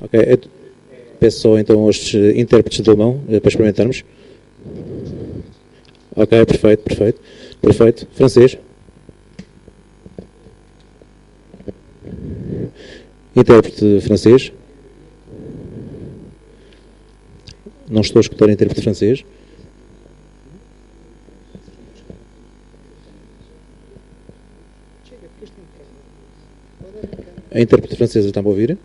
Ok, peço só então aos intérpretes de alemão para experimentarmos. Ok, perfeito. Francês. Intérprete francês. Não estou a escutar intérprete francês. A intérprete francesa está-me a ouvir?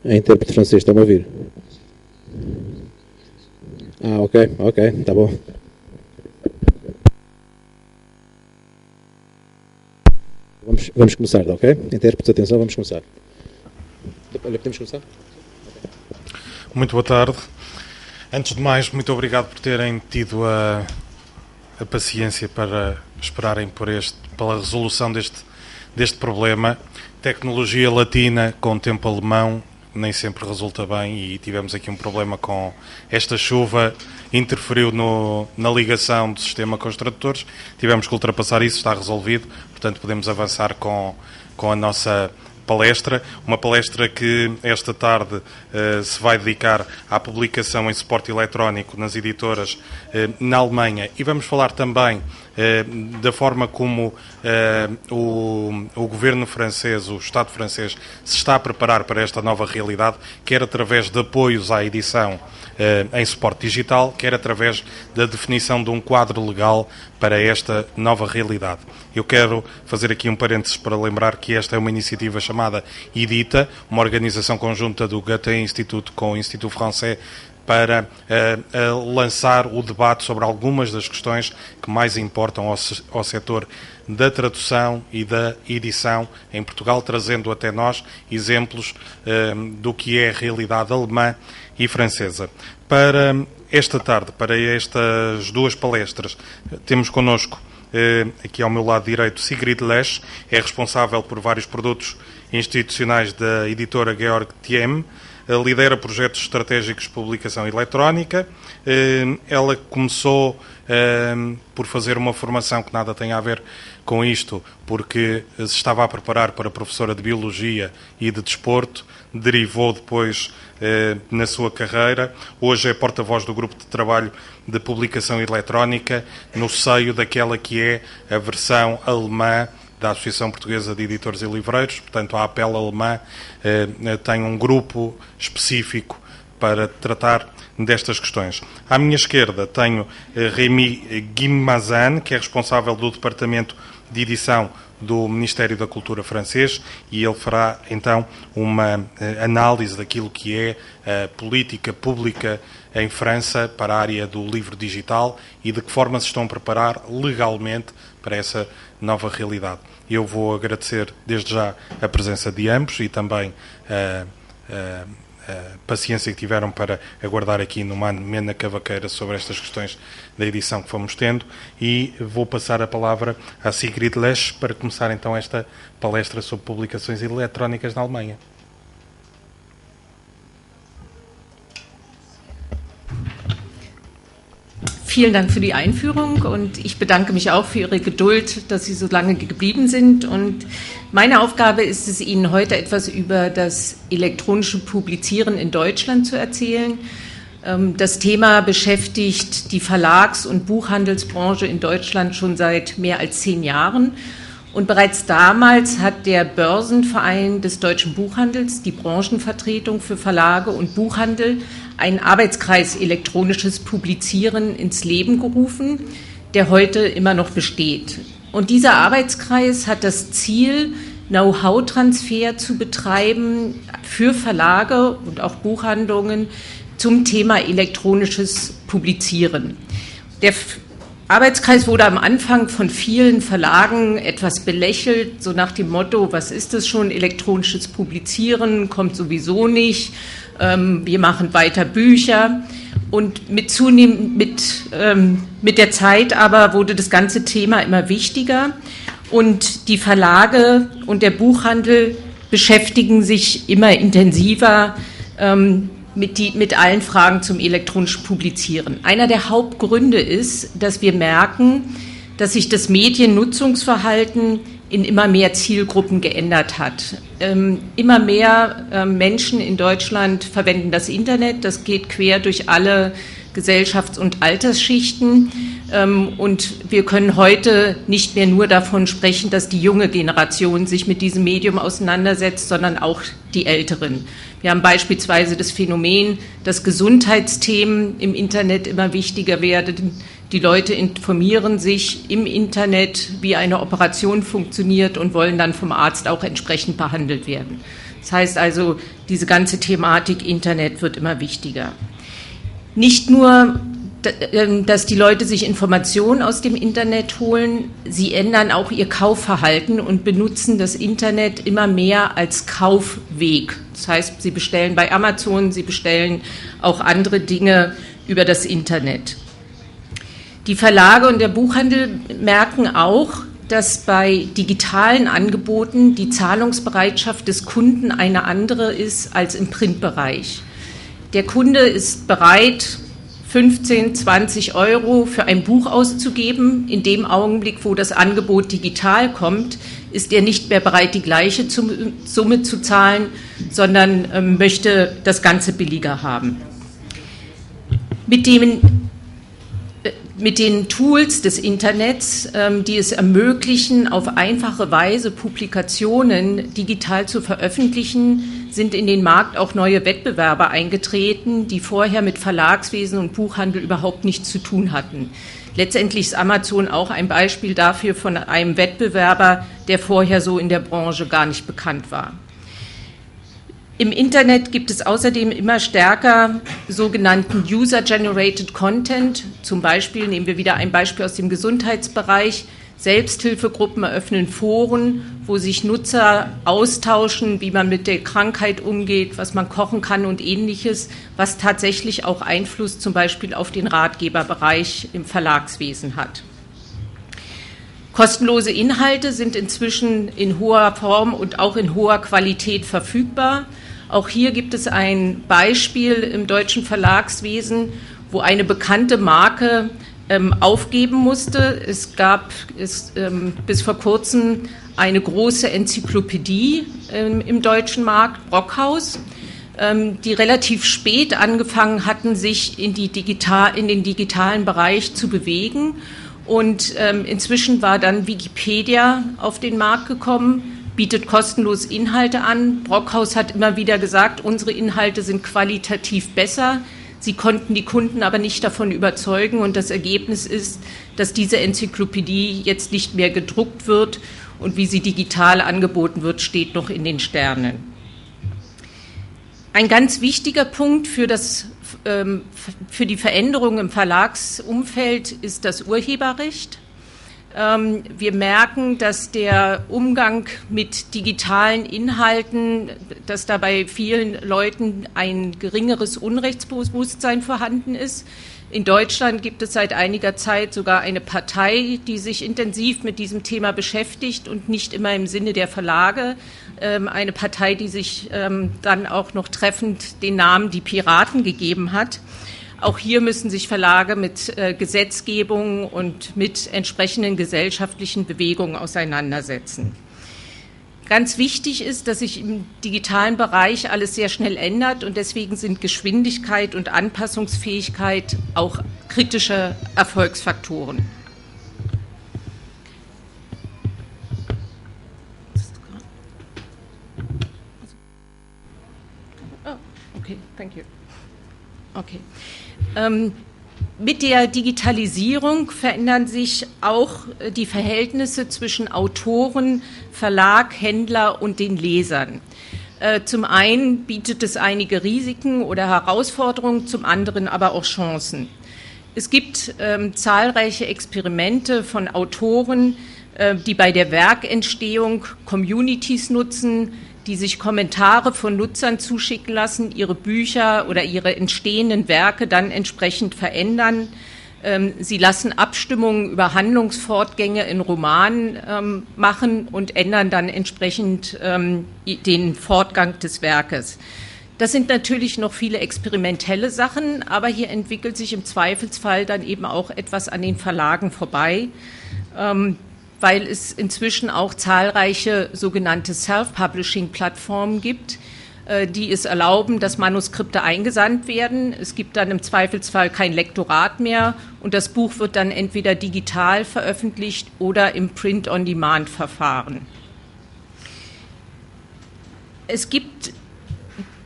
A intérprete francês está-me a ouvir? Ok, está bom. Vamos começar, ok? Intérpretes, atenção, vamos começar. Olha, podemos começar? Muito boa tarde. Antes de mais, muito obrigado por terem tido a paciência para esperarem pela resolução deste problema. Tecnologia latina com tempo alemão nem sempre resulta bem e tivemos aqui um problema com esta chuva, interferiu na ligação do sistema com os tradutores, tivemos que ultrapassar isso, está resolvido, portanto podemos avançar com a nossa palestra, uma palestra que esta tarde se vai dedicar à publicação em suporte eletrónico nas editoras na Alemanha, e vamos falar também da forma como o governo francês, o Estado francês, se está a preparar para esta nova realidade, quer através de apoios à edição em suporte digital, quer através da definição de um quadro legal para esta nova realidade. Eu quero fazer aqui um parênteses para lembrar que esta é uma iniciativa chamada EDITA, uma organização conjunta do Goethe Instituto com o Institut Français, para lançar o debate sobre algumas das questões que mais importam ao setor da tradução e da edição em Portugal, trazendo até nós exemplos do que é a realidade alemã e francesa. Para esta tarde, para estas duas palestras, temos connosco, aqui ao meu lado direito, Sigrid Lesch, é responsável por vários produtos institucionais da editora Georg Thieme, lidera projetos estratégicos de publicação eletrónica. Ela começou por fazer uma formação que nada tem a ver com isto, porque se estava a preparar para professora de Biologia e de Desporto, derivou depois na sua carreira. Hoje é porta-voz do grupo de trabalho de publicação eletrónica, no seio daquela que é a versão alemã da Associação Portuguesa de Editores e Livreiros, portanto a APEL alemã tem um grupo específico para tratar destas questões. À minha esquerda tenho Rémi Guimazan, que é responsável do Departamento de Edição do Ministério da Cultura francês, e ele fará então uma análise daquilo que é a política pública em França para a área do livro digital e de que forma se estão a preparar legalmente para essa nova realidade. Eu vou agradecer desde já a presença de ambos e também a paciência que tiveram para aguardar aqui numa amena cavaqueira sobre estas questões da edição que fomos tendo, e vou passar a palavra à Sigrid Lesch para começar então esta palestra sobre publicações eletrónicas na Alemanha. Vielen Dank für die Einführung und ich bedanke mich auch für Ihre Geduld, dass Sie so lange geblieben sind. Und meine Aufgabe ist es, Ihnen heute etwas über das elektronische Publizieren in Deutschland zu erzählen. Das Thema beschäftigt die Verlags- und Buchhandelsbranche in Deutschland schon seit mehr als 10 Jahren. Und bereits damals hat der Börsenverein des deutschen Buchhandels, die Branchenvertretung für Verlage und Buchhandel, einen Arbeitskreis elektronisches Publizieren ins Leben gerufen, der heute immer noch besteht. Und dieser Arbeitskreis hat das Ziel, Know-how-Transfer zu betreiben für Verlage und auch Buchhandlungen zum Thema elektronisches Publizieren. Der Arbeitskreis wurde am Anfang von vielen Verlagen etwas belächelt, so nach dem Motto, was ist das schon, elektronisches Publizieren, kommt sowieso nicht, wir machen weiter Bücher. Und mit der Zeit aber wurde das ganze Thema immer wichtiger und die Verlage und der Buchhandel beschäftigen sich immer intensiver mit allen Fragen zum elektronischen Publizieren. Einer der Hauptgründe ist, dass wir merken, dass sich das Mediennutzungsverhalten in immer mehr Zielgruppen geändert hat. Immer mehr Menschen in Deutschland verwenden das Internet. Das geht quer durch alle Gesellschafts- und Altersschichten. Und wir können heute nicht mehr nur davon sprechen, dass die junge Generation sich mit diesem Medium auseinandersetzt, sondern auch die Älteren. Wir haben beispielsweise das Phänomen, dass Gesundheitsthemen im Internet immer wichtiger werden. Die Leute informieren sich im Internet, wie eine Operation funktioniert und wollen dann vom Arzt auch entsprechend behandelt werden. Das heißt also, diese ganze Thematik Internet wird immer wichtiger. Nicht nur, dass die Leute sich Informationen aus dem Internet holen, sie ändern auch ihr Kaufverhalten und benutzen das Internet immer mehr als Kaufweg. Das heißt, sie bestellen bei Amazon, sie bestellen auch andere Dinge über das Internet. Die Verlage und der Buchhandel merken auch, dass bei digitalen Angeboten die Zahlungsbereitschaft des Kunden eine andere ist als im Printbereich. Der Kunde ist bereit, 15, 20 Euro für ein Buch auszugeben. In dem Augenblick, wo das Angebot digital kommt, ist er nicht mehr bereit, die gleiche Summe zu zahlen, sondern möchte das Ganze billiger haben. Mit den Tools des Internets, die es ermöglichen, auf einfache Weise Publikationen digital zu veröffentlichen, sind in den Markt auch neue Wettbewerber eingetreten, die vorher mit Verlagswesen und Buchhandel überhaupt nichts zu tun hatten. Letztendlich ist Amazon auch ein Beispiel dafür von einem Wettbewerber, der vorher so in der Branche gar nicht bekannt war. Im Internet gibt es außerdem immer stärker sogenannten User-Generated Content. Zum Beispiel, nehmen wir wieder ein Beispiel aus dem Gesundheitsbereich, Selbsthilfegruppen eröffnen Foren, wo sich Nutzer austauschen, wie man mit der Krankheit umgeht, was man kochen kann und Ähnliches, was tatsächlich auch Einfluss zum Beispiel auf den Ratgeberbereich im Verlagswesen hat. Kostenlose Inhalte sind inzwischen in hoher Form und auch in hoher Qualität verfügbar. Auch hier gibt es ein Beispiel im deutschen Verlagswesen, wo eine bekannte Marke aufgeben musste. Es gab bis vor kurzem eine große Enzyklopädie im deutschen Markt, Brockhaus, die relativ spät angefangen hatten, sich in den digitalen Bereich zu bewegen. Und inzwischen war dann Wikipedia auf den Markt gekommen, bietet kostenlos Inhalte an. Brockhaus hat immer wieder gesagt, unsere Inhalte sind qualitativ besser. Sie konnten die Kunden aber nicht davon überzeugen. Und das Ergebnis ist, dass diese Enzyklopädie jetzt nicht mehr gedruckt wird. Und wie sie digital angeboten wird, steht noch in den Sternen. Ein ganz wichtiger Punkt für die Veränderung im Verlagsumfeld ist das Urheberrecht. Wir merken, dass der Umgang mit digitalen Inhalten, dass da bei vielen Leuten ein geringeres Unrechtsbewusstsein vorhanden ist. In Deutschland gibt es seit einiger Zeit sogar eine Partei, die sich intensiv mit diesem Thema beschäftigt und nicht immer im Sinne der Verlage. Eine Partei, die sich dann auch noch treffend den Namen die Piraten gegeben hat. Auch hier müssen sich Verlage mit Gesetzgebung und mit entsprechenden gesellschaftlichen Bewegungen auseinandersetzen. Ganz wichtig ist, dass sich im digitalen Bereich alles sehr schnell ändert und deswegen sind Geschwindigkeit und Anpassungsfähigkeit auch kritische Erfolgsfaktoren. Oh, okay, thank you. Okay. Mit der Digitalisierung verändern sich auch die Verhältnisse zwischen Autoren, Verlag, Händler und den Lesern. Zum einen bietet es einige Risiken oder Herausforderungen, zum anderen aber auch Chancen. Es gibt zahlreiche Experimente von Autoren, die bei der Werkentstehung Communities nutzen, die sich Kommentare von Nutzern zuschicken lassen, ihre Bücher oder ihre entstehenden Werke dann entsprechend verändern. Sie lassen Abstimmungen über Handlungsfortgänge in Romanen machen und ändern dann entsprechend den Fortgang des Werkes. Das sind natürlich noch viele experimentelle Sachen, aber hier entwickelt sich im Zweifelsfall dann eben auch etwas an den Verlagen vorbei. weil es inzwischen auch zahlreiche sogenannte Self-Publishing-Plattformen gibt, die es erlauben, dass Manuskripte eingesandt werden. Es gibt dann im Zweifelsfall kein Lektorat mehr und das Buch wird dann entweder digital veröffentlicht oder im Print-on-Demand-Verfahren. Es gibt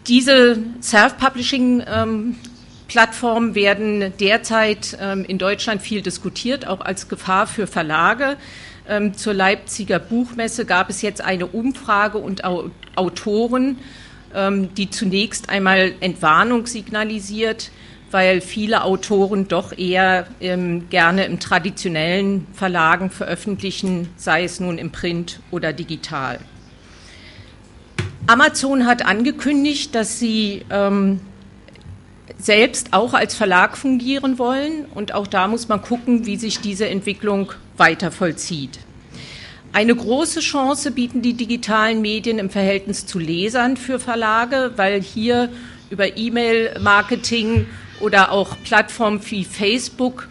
diese Self-Publishing-Plattformen werden derzeit in Deutschland viel diskutiert, auch als Gefahr für Verlage. Zur Leipziger Buchmesse gab es jetzt eine Umfrage unter Autoren, die zunächst einmal Entwarnung signalisiert, weil viele Autoren doch eher gerne im traditionellen Verlagen veröffentlichen, sei es nun im Print oder digital. Amazon hat angekündigt, dass sie selbst auch als Verlag fungieren wollen und auch da muss man gucken, wie sich diese Entwicklung weiter vollzieht. Eine große Chance bieten die digitalen Medien im Verhältnis zu Lesern für Verlage, weil hier über E-Mail-Marketing oder auch Plattformen wie Facebook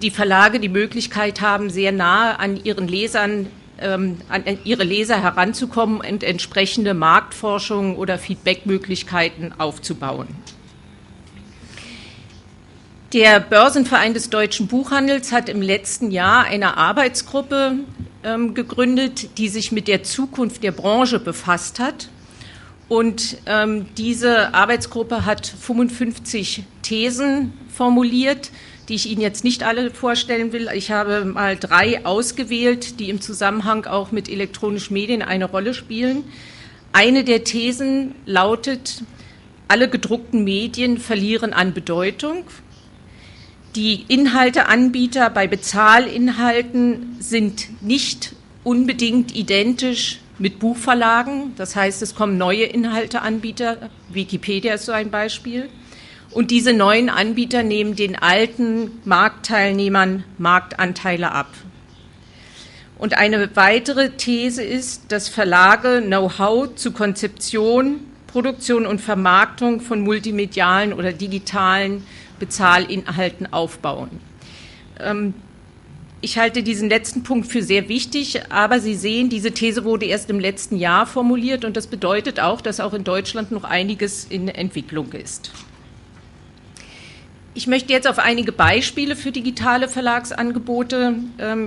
die Verlage die Möglichkeit haben, sehr nahe an ihren Lesern, an ihre Leser heranzukommen und entsprechende Marktforschung oder Feedbackmöglichkeiten aufzubauen. Der Börsenverein des deutschen Buchhandels hat im letzten Jahr eine Arbeitsgruppe gegründet, die sich mit der Zukunft der Branche befasst hat. Und diese Arbeitsgruppe hat 55 Thesen formuliert, die ich Ihnen jetzt nicht alle vorstellen will. Ich habe mal 3 ausgewählt, die im Zusammenhang auch mit elektronischen Medien eine Rolle spielen. Eine der Thesen lautet, alle gedruckten Medien verlieren an Bedeutung. Die Inhalteanbieter bei Bezahlinhalten sind nicht unbedingt identisch mit Buchverlagen. Das heißt, es kommen neue Inhalteanbieter. Wikipedia ist so ein Beispiel. Und diese neuen Anbieter nehmen den alten Marktteilnehmern Marktanteile ab. Und eine weitere These ist, dass Verlage Know-how zu Konzeption, Produktion und Vermarktung von multimedialen oder digitalen Bezahlinhalten aufbauen. Ich halte diesen letzten Punkt für sehr wichtig, aber Sie sehen, diese These wurde erst im letzten Jahr formuliert und das bedeutet auch, dass auch in Deutschland noch einiges in Entwicklung ist. Ich möchte jetzt auf einige Beispiele für digitale Verlagsangebote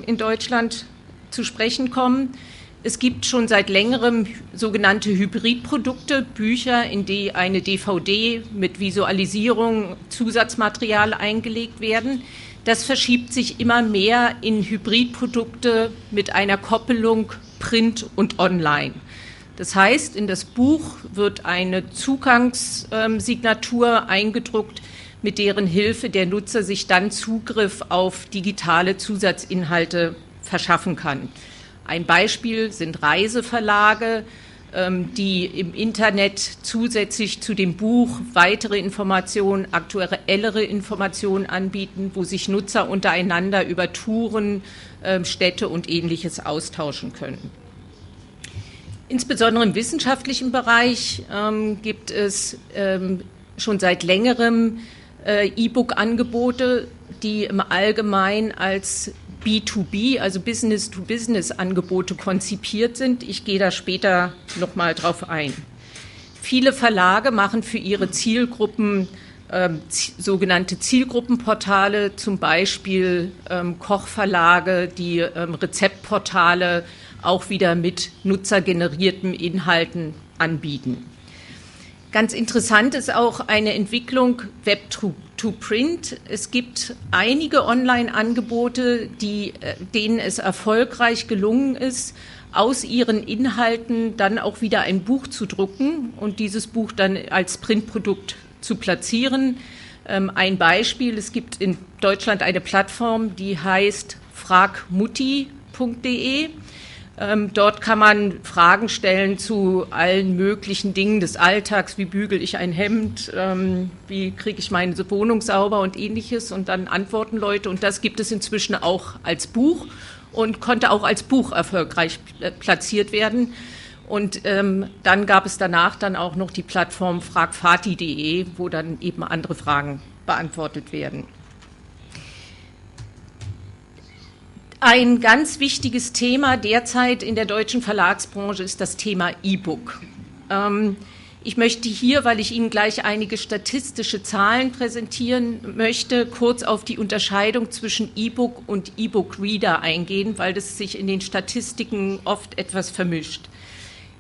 in Deutschland zu sprechen kommen. Es gibt schon seit längerem sogenannte Hybridprodukte, Bücher, in die eine DVD mit Visualisierung, Zusatzmaterial eingelegt werden. Das verschiebt sich immer mehr in Hybridprodukte mit einer Koppelung Print und Online. Das heißt, in das Buch wird eine Zugangssignatur eingedruckt, mit deren Hilfe der Nutzer sich dann Zugriff auf digitale Zusatzinhalte verschaffen kann. Ein Beispiel sind Reiseverlage, die im Internet zusätzlich zu dem Buch weitere Informationen, aktuellere Informationen anbieten, wo sich Nutzer untereinander über Touren, Städte und Ähnliches austauschen können. Insbesondere im wissenschaftlichen Bereich gibt es schon seit längerem E-Book-Angebote, die im Allgemeinen als B2B, also Business-to-Business-Angebote konzipiert sind. Ich gehe da später nochmal drauf ein. Viele Verlage machen für ihre Zielgruppen sogenannte Zielgruppenportale, zum Beispiel Kochverlage, die Rezeptportale auch wieder mit nutzergenerierten Inhalten anbieten. Ganz interessant ist auch eine Entwicklung Web-to-Print. Es gibt einige Online-Angebote, denen es erfolgreich gelungen ist, aus ihren Inhalten dann auch wieder ein Buch zu drucken und dieses Buch dann als Printprodukt zu platzieren. Ein Beispiel, es gibt in Deutschland eine Plattform, die heißt fragmutti.de. Dort kann man Fragen stellen zu allen möglichen Dingen des Alltags, wie bügel ich ein Hemd, wie kriege ich meine Wohnung sauber und Ähnliches und dann antworten Leute und das gibt es inzwischen auch als Buch und konnte auch als Buch erfolgreich platziert werden. Und dann gab es danach dann auch noch die Plattform fragfati.de, wo dann eben andere Fragen beantwortet werden. Ein ganz wichtiges Thema derzeit in der deutschen Verlagsbranche ist das Thema E-Book. Ich möchte hier, weil ich Ihnen gleich einige statistische Zahlen präsentieren möchte, kurz auf die Unterscheidung zwischen E-Book und E-Book-Reader eingehen, weil das sich in den Statistiken oft etwas vermischt.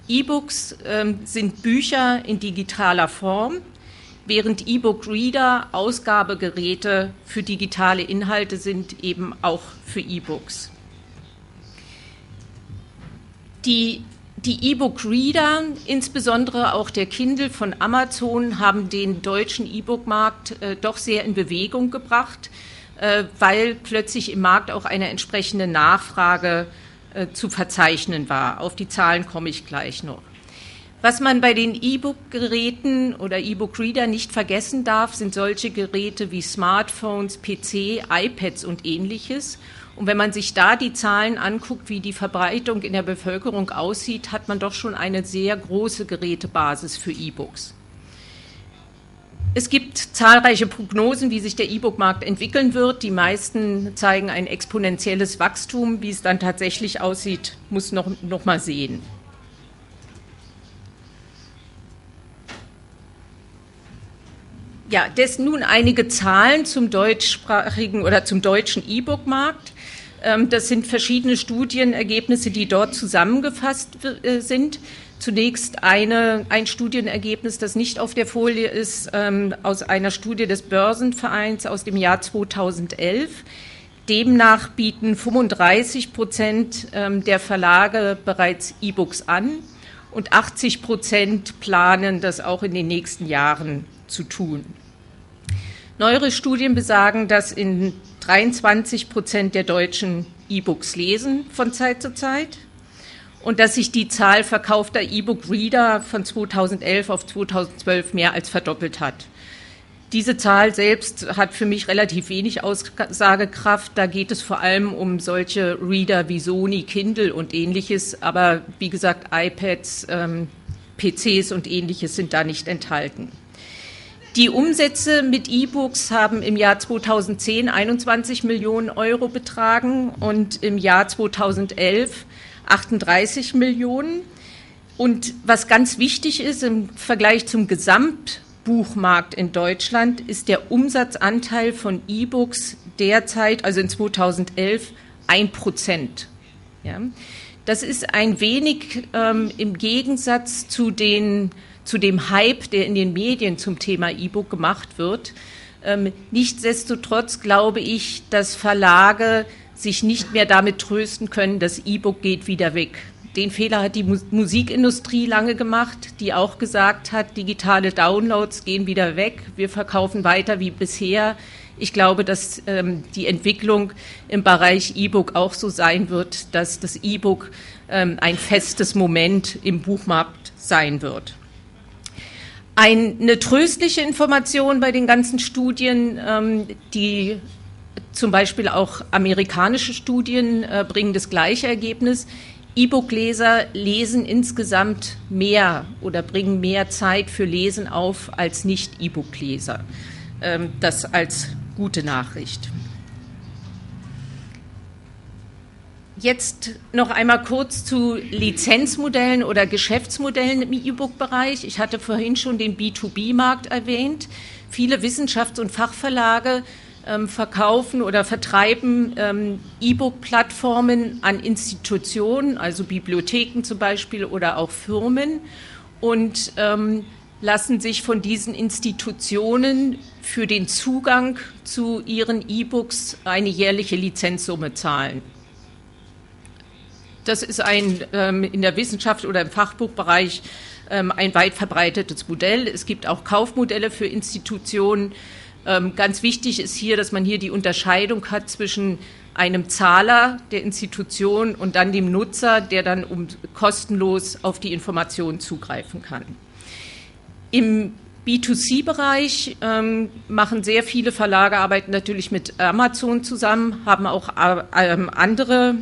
E-Books sind Bücher in digitaler Form, während E-Book-Reader Ausgabegeräte für digitale Inhalte sind, eben auch für E-Books. Die E-Book-Reader, insbesondere auch der Kindle von Amazon, haben den deutschen E-Book-Markt doch sehr in Bewegung gebracht, weil plötzlich im Markt auch eine entsprechende Nachfrage zu verzeichnen war. Auf die Zahlen komme ich gleich noch. Was man bei den E-Book-Geräten oder E-Book-Reader nicht vergessen darf, sind solche Geräte wie Smartphones, PC, iPads und Ähnliches. Und wenn man sich da die Zahlen anguckt, wie die Verbreitung in der Bevölkerung aussieht, hat man doch schon eine sehr große Gerätebasis für E-Books. Es gibt zahlreiche Prognosen, wie sich der E-Book-Markt entwickeln wird. Die meisten zeigen ein exponentielles Wachstum. Wie es dann tatsächlich aussieht, muss noch mal sehen. Ja, nun einige Zahlen zum deutschsprachigen oder zum deutschen E-Book-Markt. Das sind verschiedene Studienergebnisse, die dort zusammengefasst sind. Zunächst ein Studienergebnis, das nicht auf der Folie ist, aus einer Studie des Börsenvereins aus dem Jahr 2011. Demnach bieten 35% der Verlage bereits E-Books an und 80% planen, das auch in den nächsten Jahren zu tun. Neuere Studien besagen, dass in 23% der Deutschen E-Books lesen von Zeit zu Zeit und dass sich die Zahl verkaufter E-Book-Reader von 2011 auf 2012 mehr als verdoppelt hat. Diese Zahl selbst hat für mich relativ wenig Aussagekraft. Da geht es vor allem um solche Reader wie Sony, Kindle und Ähnliches. Aber wie gesagt, iPads, PCs und Ähnliches sind da nicht enthalten. Die Umsätze mit E-Books haben im Jahr 2010 21 Millionen Euro betragen und im Jahr 2011 38 Millionen. Und was ganz wichtig ist im Vergleich zum Gesamtbuchmarkt in Deutschland, ist der Umsatzanteil von E-Books derzeit, also in 2011, 1%. Ja. Das ist ein wenig im Gegensatz zu dem Hype, der in den Medien zum Thema E-Book gemacht wird. Nichtsdestotrotz glaube ich, dass Verlage sich nicht mehr damit trösten können, das E-Book geht wieder weg. Den Fehler hat die Musikindustrie lange gemacht, die auch gesagt hat, digitale Downloads gehen wieder weg, wir verkaufen weiter wie bisher. Ich glaube, dass die Entwicklung im Bereich E-Book auch so sein wird, dass das E-Book ein festes Moment im Buchmarkt sein wird. Eine tröstliche Information bei den ganzen Studien, die zum Beispiel auch amerikanische Studien bringen das gleiche Ergebnis. E-Book-Leser lesen insgesamt mehr oder bringen mehr Zeit für Lesen auf als Nicht-E-Book-Leser. Das als gute Nachricht. Jetzt noch einmal kurz zu Lizenzmodellen oder Geschäftsmodellen im E-Book-Bereich. Ich hatte vorhin schon den B2B-Markt erwähnt. Viele Wissenschafts- und Fachverlage verkaufen oder vertreiben E-Book-Plattformen an Institutionen, also Bibliotheken zum Beispiel oder auch Firmen und lassen sich von diesen Institutionen für den Zugang zu ihren E-Books eine jährliche Lizenzsumme zahlen. Das ist in der Wissenschaft oder im Fachbuchbereich ein weit verbreitetes Modell. Es gibt auch Kaufmodelle für Institutionen. Ganz wichtig ist hier, dass man hier die Unterscheidung hat zwischen einem Zahler der Institution und dann dem Nutzer, der dann kostenlos auf die Informationen zugreifen kann. Im B2C-Bereich machen sehr viele Verlage, arbeiten natürlich mit Amazon zusammen, haben auch andere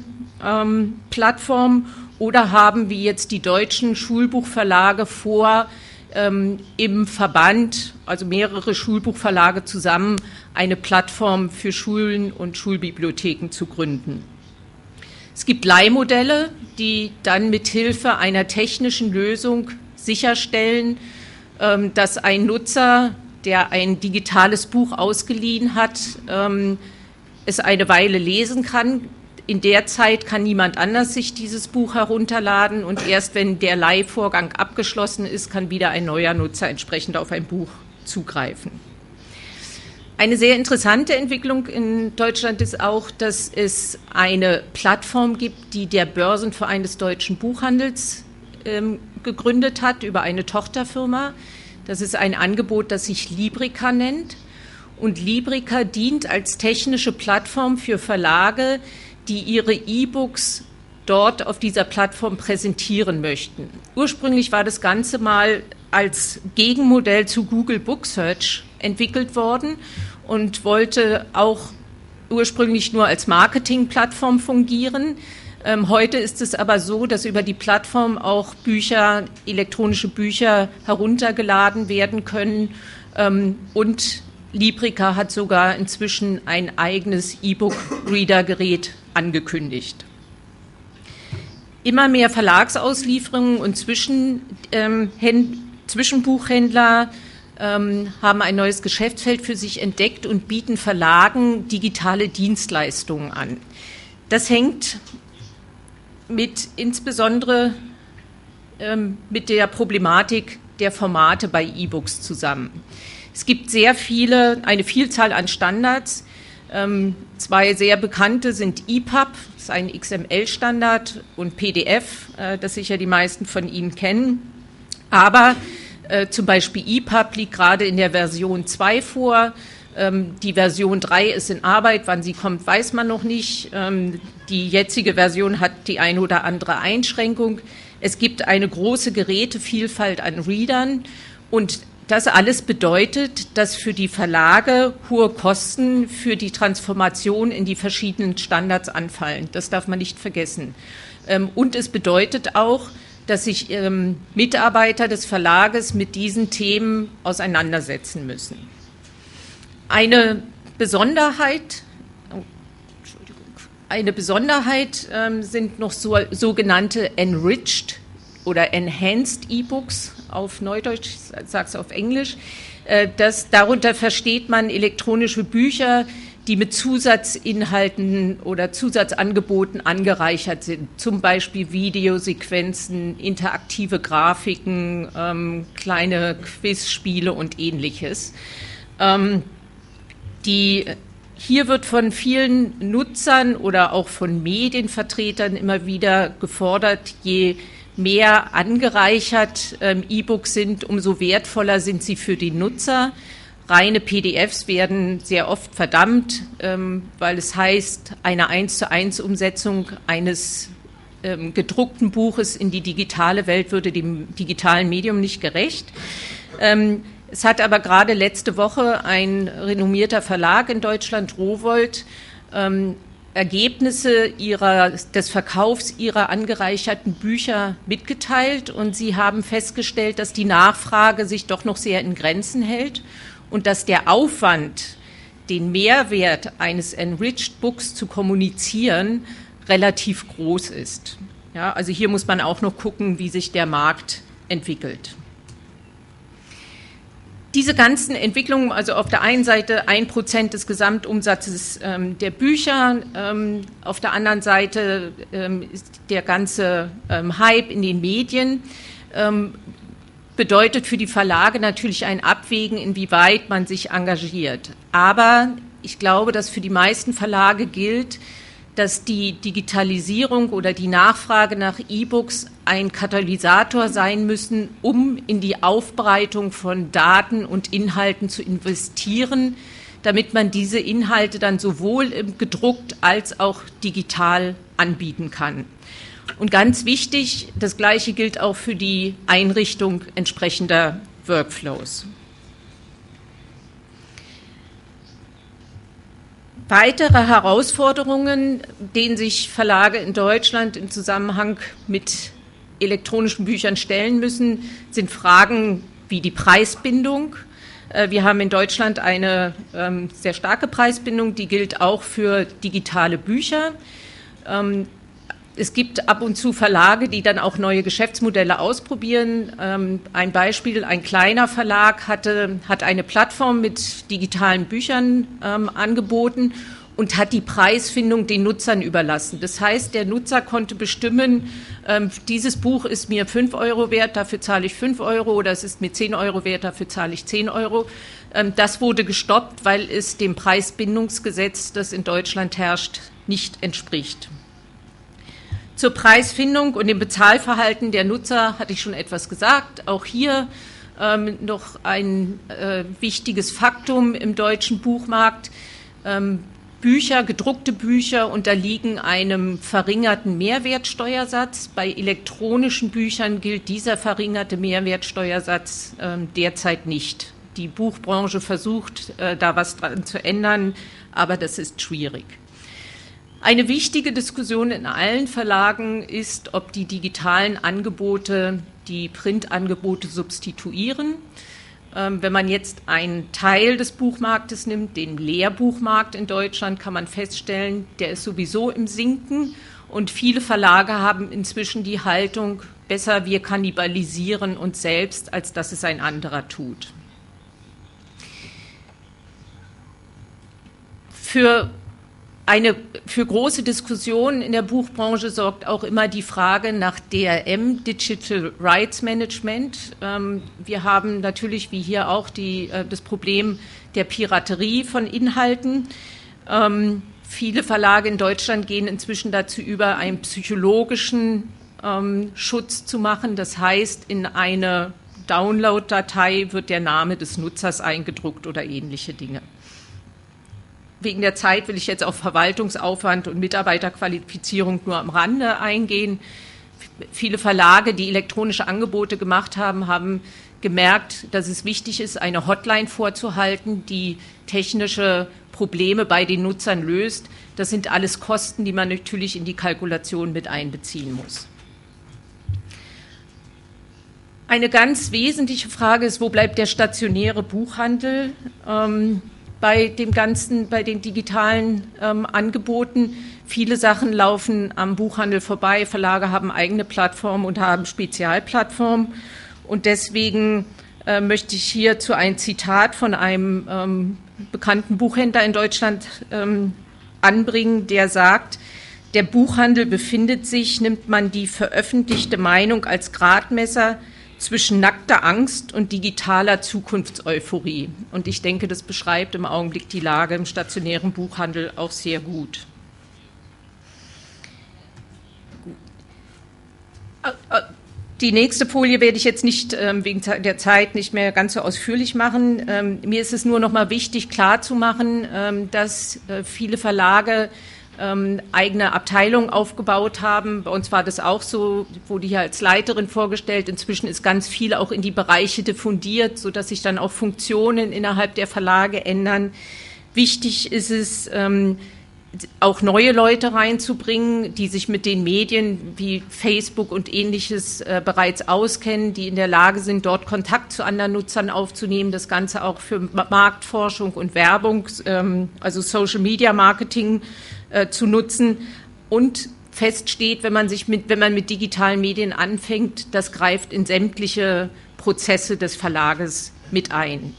Plattformen oder haben wie jetzt die deutschen Schulbuchverlage vor, im Verband, also mehrere Schulbuchverlage zusammen, eine Plattform für Schulen und Schulbibliotheken zu gründen. Es gibt Leihmodelle, die dann mit Hilfe einer technischen Lösung sicherstellen, dass ein Nutzer, der ein digitales Buch ausgeliehen hat, es eine Weile lesen kann. In der Zeit kann niemand anders sich dieses Buch herunterladen und erst wenn der Leihvorgang abgeschlossen ist, kann wieder ein neuer Nutzer entsprechend auf ein Buch zugreifen. Eine sehr interessante Entwicklung in Deutschland ist auch, dass es eine Plattform gibt, die der Börsenverein des deutschen Buchhandels gegründet hat über eine Tochterfirma. Das ist ein Angebot, das sich Librica nennt. Und Librica dient als technische Plattform für Verlage, die ihre E-Books dort auf dieser Plattform präsentieren möchten. Ursprünglich war das Ganze mal als Gegenmodell zu Google Book Search entwickelt worden und wollte auch ursprünglich nur als Marketingplattform fungieren. Heute ist es aber so, dass über die Plattform auch elektronische Bücher heruntergeladen werden können und Librica hat sogar inzwischen ein eigenes E-Book-Reader-Gerät angekündigt. Immer mehr Verlagsauslieferungen und Zwischenbuchhändler haben ein neues Geschäftsfeld für sich entdeckt und bieten Verlagen digitale Dienstleistungen an. Das hängt insbesondere mit der Problematik der Formate bei E-Books zusammen. Es gibt eine Vielzahl an Standards. Zwei sehr bekannte sind EPUB, das ist ein XML-Standard, und PDF, das sicher die meisten von Ihnen kennen. Aber zum Beispiel EPUB liegt gerade in der Version 2 vor. Die Version 3 ist in Arbeit. Wann sie kommt, weiß man noch nicht. Die jetzige Version hat die eine oder andere Einschränkung. Es gibt eine große Gerätevielfalt an Readern und das alles bedeutet, dass für die Verlage hohe Kosten für die Transformation in die verschiedenen Standards anfallen. Das darf man nicht vergessen. Und es bedeutet auch, dass sich Mitarbeiter des Verlages mit diesen Themen auseinandersetzen müssen. Eine Besonderheit sind noch sogenannte Enriched oder Enhanced E-Books auf Neudeutsch, ich sage es auf Englisch. Darunter versteht man elektronische Bücher, die mit Zusatzinhalten oder Zusatzangeboten angereichert sind, zum Beispiel Videosequenzen, interaktive Grafiken, kleine Quizspiele und Ähnliches. Hier wird von vielen Nutzern oder auch von Medienvertretern immer wieder gefordert, je mehr angereichert E-Books sind, umso wertvoller sind sie für die Nutzer. Reine PDFs werden sehr oft verdammt, weil es heißt, eine 1:1 Umsetzung eines gedruckten Buches in die digitale Welt würde dem digitalen Medium nicht gerecht. Es hat aber gerade letzte Woche ein renommierter Verlag in Deutschland, Rowohlt, Ergebnisse des Verkaufs ihrer angereicherten Bücher mitgeteilt und sie haben festgestellt, dass die Nachfrage sich doch noch sehr in Grenzen hält und dass der Aufwand, den Mehrwert eines Enriched Books zu kommunizieren, relativ groß ist. Ja, also hier muss man auch noch gucken, wie sich der Markt entwickelt. Diese ganzen Entwicklungen, also auf der einen Seite 1% des Gesamtumsatzes der Bücher, auf der anderen Seite ist der ganze Hype in den Medien, bedeutet für die Verlage natürlich ein Abwägen, inwieweit man sich engagiert. Aber ich glaube, dass für die meisten Verlage gilt, dass die Digitalisierung oder die Nachfrage nach E-Books ein Katalysator sein müssen, um in die Aufbereitung von Daten und Inhalten zu investieren, damit man diese Inhalte dann sowohl gedruckt als auch digital anbieten kann. Und ganz wichtig, das Gleiche gilt auch für die Einrichtung entsprechender Workflows. Weitere Herausforderungen, denen sich Verlage in Deutschland im Zusammenhang mit elektronischen Büchern stellen müssen, sind Fragen wie die Preisbindung. Wir haben in Deutschland eine sehr starke Preisbindung, die gilt auch für digitale Bücher. Es gibt ab und zu Verlage, die dann auch neue Geschäftsmodelle ausprobieren. Ein Beispiel, ein kleiner Verlag hat eine Plattform mit digitalen Büchern angeboten und hat die Preisfindung den Nutzern überlassen. Das heißt, der Nutzer konnte bestimmen, dieses Buch ist mir 5 Euro wert, dafür zahle ich 5 Euro, oder es ist mir 10 Euro wert, dafür zahle ich 10 Euro. Das wurde gestoppt, weil es dem Preisbindungsgesetz, das in Deutschland herrscht, nicht entspricht. Zur Preisfindung und dem Bezahlverhalten der Nutzer hatte ich schon etwas gesagt. Auch hier noch ein wichtiges Faktum im deutschen Buchmarkt. Gedruckte Bücher unterliegen einem verringerten Mehrwertsteuersatz. Bei elektronischen Büchern gilt dieser verringerte Mehrwertsteuersatz derzeit nicht. Die Buchbranche versucht, da was dran zu ändern, aber das ist schwierig. Eine wichtige Diskussion in allen Verlagen ist, ob die digitalen Angebote die Printangebote substituieren. Wenn man jetzt einen Teil des Buchmarktes nimmt, den Lehrbuchmarkt in Deutschland, kann man feststellen, der ist sowieso im Sinken. Und viele Verlage haben inzwischen die Haltung, besser wir kannibalisieren uns selbst, als dass es ein anderer tut. Für große Diskussionen in der Buchbranche sorgt auch immer die Frage nach DRM, Digital Rights Management. Wir haben natürlich, wie hier auch, das Problem der Piraterie von Inhalten. Viele Verlage in Deutschland gehen inzwischen dazu über, einen psychologischen Schutz zu machen. Das heißt, in eine Download-Datei wird der Name des Nutzers eingedruckt oder ähnliche Dinge. Wegen der Zeit will ich jetzt auf Verwaltungsaufwand und Mitarbeiterqualifizierung nur am Rande eingehen. Viele Verlage, die elektronische Angebote gemacht haben, haben gemerkt, dass es wichtig ist, eine Hotline vorzuhalten, die technische Probleme bei den Nutzern löst. Das sind alles Kosten, die man natürlich in die Kalkulation mit einbeziehen muss. Eine ganz wesentliche Frage ist, wo bleibt der stationäre Buchhandel? Bei den digitalen Angeboten. Viele Sachen laufen am Buchhandel vorbei. Verlage haben eigene Plattformen und haben Spezialplattformen. Und deswegen möchte ich hierzu ein Zitat von einem bekannten Buchhändler in Deutschland anbringen, der sagt, der Buchhandel befindet sich, nimmt man die veröffentlichte Meinung als Gradmesser, zwischen nackter Angst und digitaler Zukunftseuphorie. Und ich denke, das beschreibt im Augenblick die Lage im stationären Buchhandel auch sehr gut. Die nächste Folie werde ich jetzt nicht wegen der Zeit nicht mehr ganz so ausführlich machen. Mir ist es nur noch mal wichtig, klarzumachen, dass viele Verlage eigene Abteilungen aufgebaut haben. Bei uns war das auch so, wurde hier als Leiterin vorgestellt. Inzwischen ist ganz viel auch in die Bereiche diffundiert, sodass sich dann auch Funktionen innerhalb der Verlage ändern. Wichtig ist es, auch neue Leute reinzubringen, die sich mit den Medien wie Facebook und Ähnliches bereits auskennen, die in der Lage sind, dort Kontakt zu anderen Nutzern aufzunehmen, das Ganze auch für Marktforschung und Werbung, also Social Media Marketing zu nutzen. Und fest steht, wenn man mit digitalen Medien anfängt, das greift in sämtliche Prozesse des Verlages mit ein.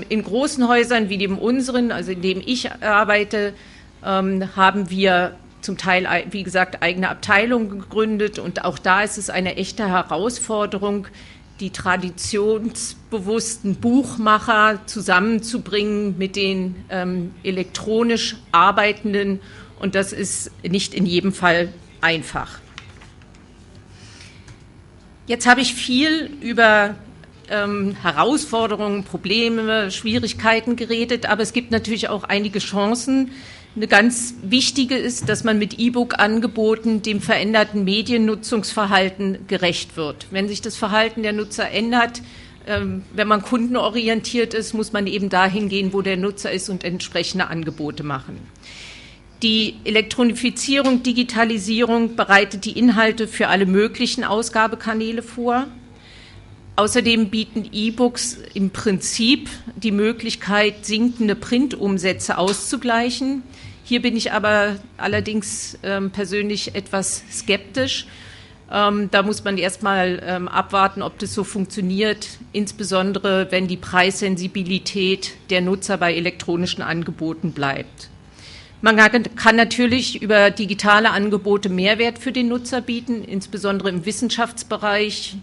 In großen Häusern wie dem unseren, also in dem ich arbeite, haben wir zum Teil, wie gesagt, eigene Abteilungen gegründet. Und auch da ist es eine echte Herausforderung, die traditionsbewussten Buchmacher zusammenzubringen mit den elektronisch Arbeitenden. Und das ist nicht in jedem Fall einfach. Jetzt habe ich viel über Herausforderungen, Probleme, Schwierigkeiten geredet, aber es gibt natürlich auch einige Chancen. Eine ganz wichtige ist, dass man mit E-Book-Angeboten dem veränderten Mediennutzungsverhalten gerecht wird. Wenn sich das Verhalten der Nutzer ändert, wenn man kundenorientiert ist, muss man eben dahin gehen, wo der Nutzer ist und entsprechende Angebote machen. Die Elektronifizierung, Digitalisierung bereitet die Inhalte für alle möglichen Ausgabekanäle vor. Außerdem bieten E-Books im Prinzip die Möglichkeit, sinkende Printumsätze auszugleichen. Hier bin ich aber allerdings persönlich etwas skeptisch. Da muss man erstmal abwarten, ob das so funktioniert, insbesondere wenn die Preissensibilität der Nutzer bei elektronischen Angeboten bleibt. Man kann natürlich über digitale Angebote Mehrwert für den Nutzer bieten, insbesondere im Wissenschaftsbereich,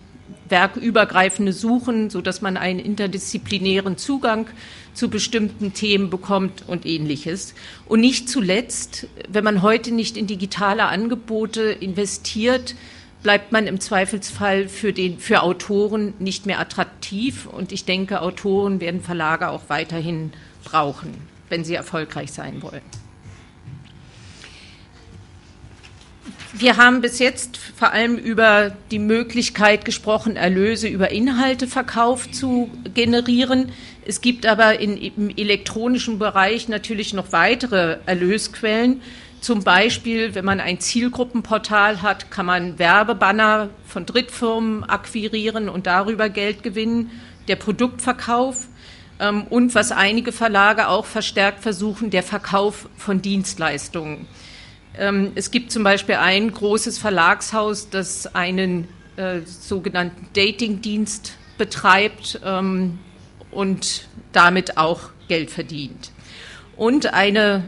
werkübergreifende Suchen, sodass man einen interdisziplinären Zugang zu bestimmten Themen bekommt und Ähnliches. Und nicht zuletzt, wenn man heute nicht in digitale Angebote investiert, bleibt man im Zweifelsfall für Autoren nicht mehr attraktiv. Und ich denke, Autoren werden Verlage auch weiterhin brauchen, wenn sie erfolgreich sein wollen. Wir haben bis jetzt vor allem über die Möglichkeit gesprochen, Erlöse über Inhalteverkauf zu generieren. Es gibt aber im elektronischen Bereich natürlich noch weitere Erlösquellen. Zum Beispiel, wenn man ein Zielgruppenportal hat, kann man Werbebanner von Drittfirmen akquirieren und darüber Geld gewinnen, der Produktverkauf und was einige Verlage auch verstärkt versuchen, der Verkauf von Dienstleistungen. Es gibt zum Beispiel ein großes Verlagshaus, das einen sogenannten Datingdienst betreibt und damit auch Geld verdient. Und eine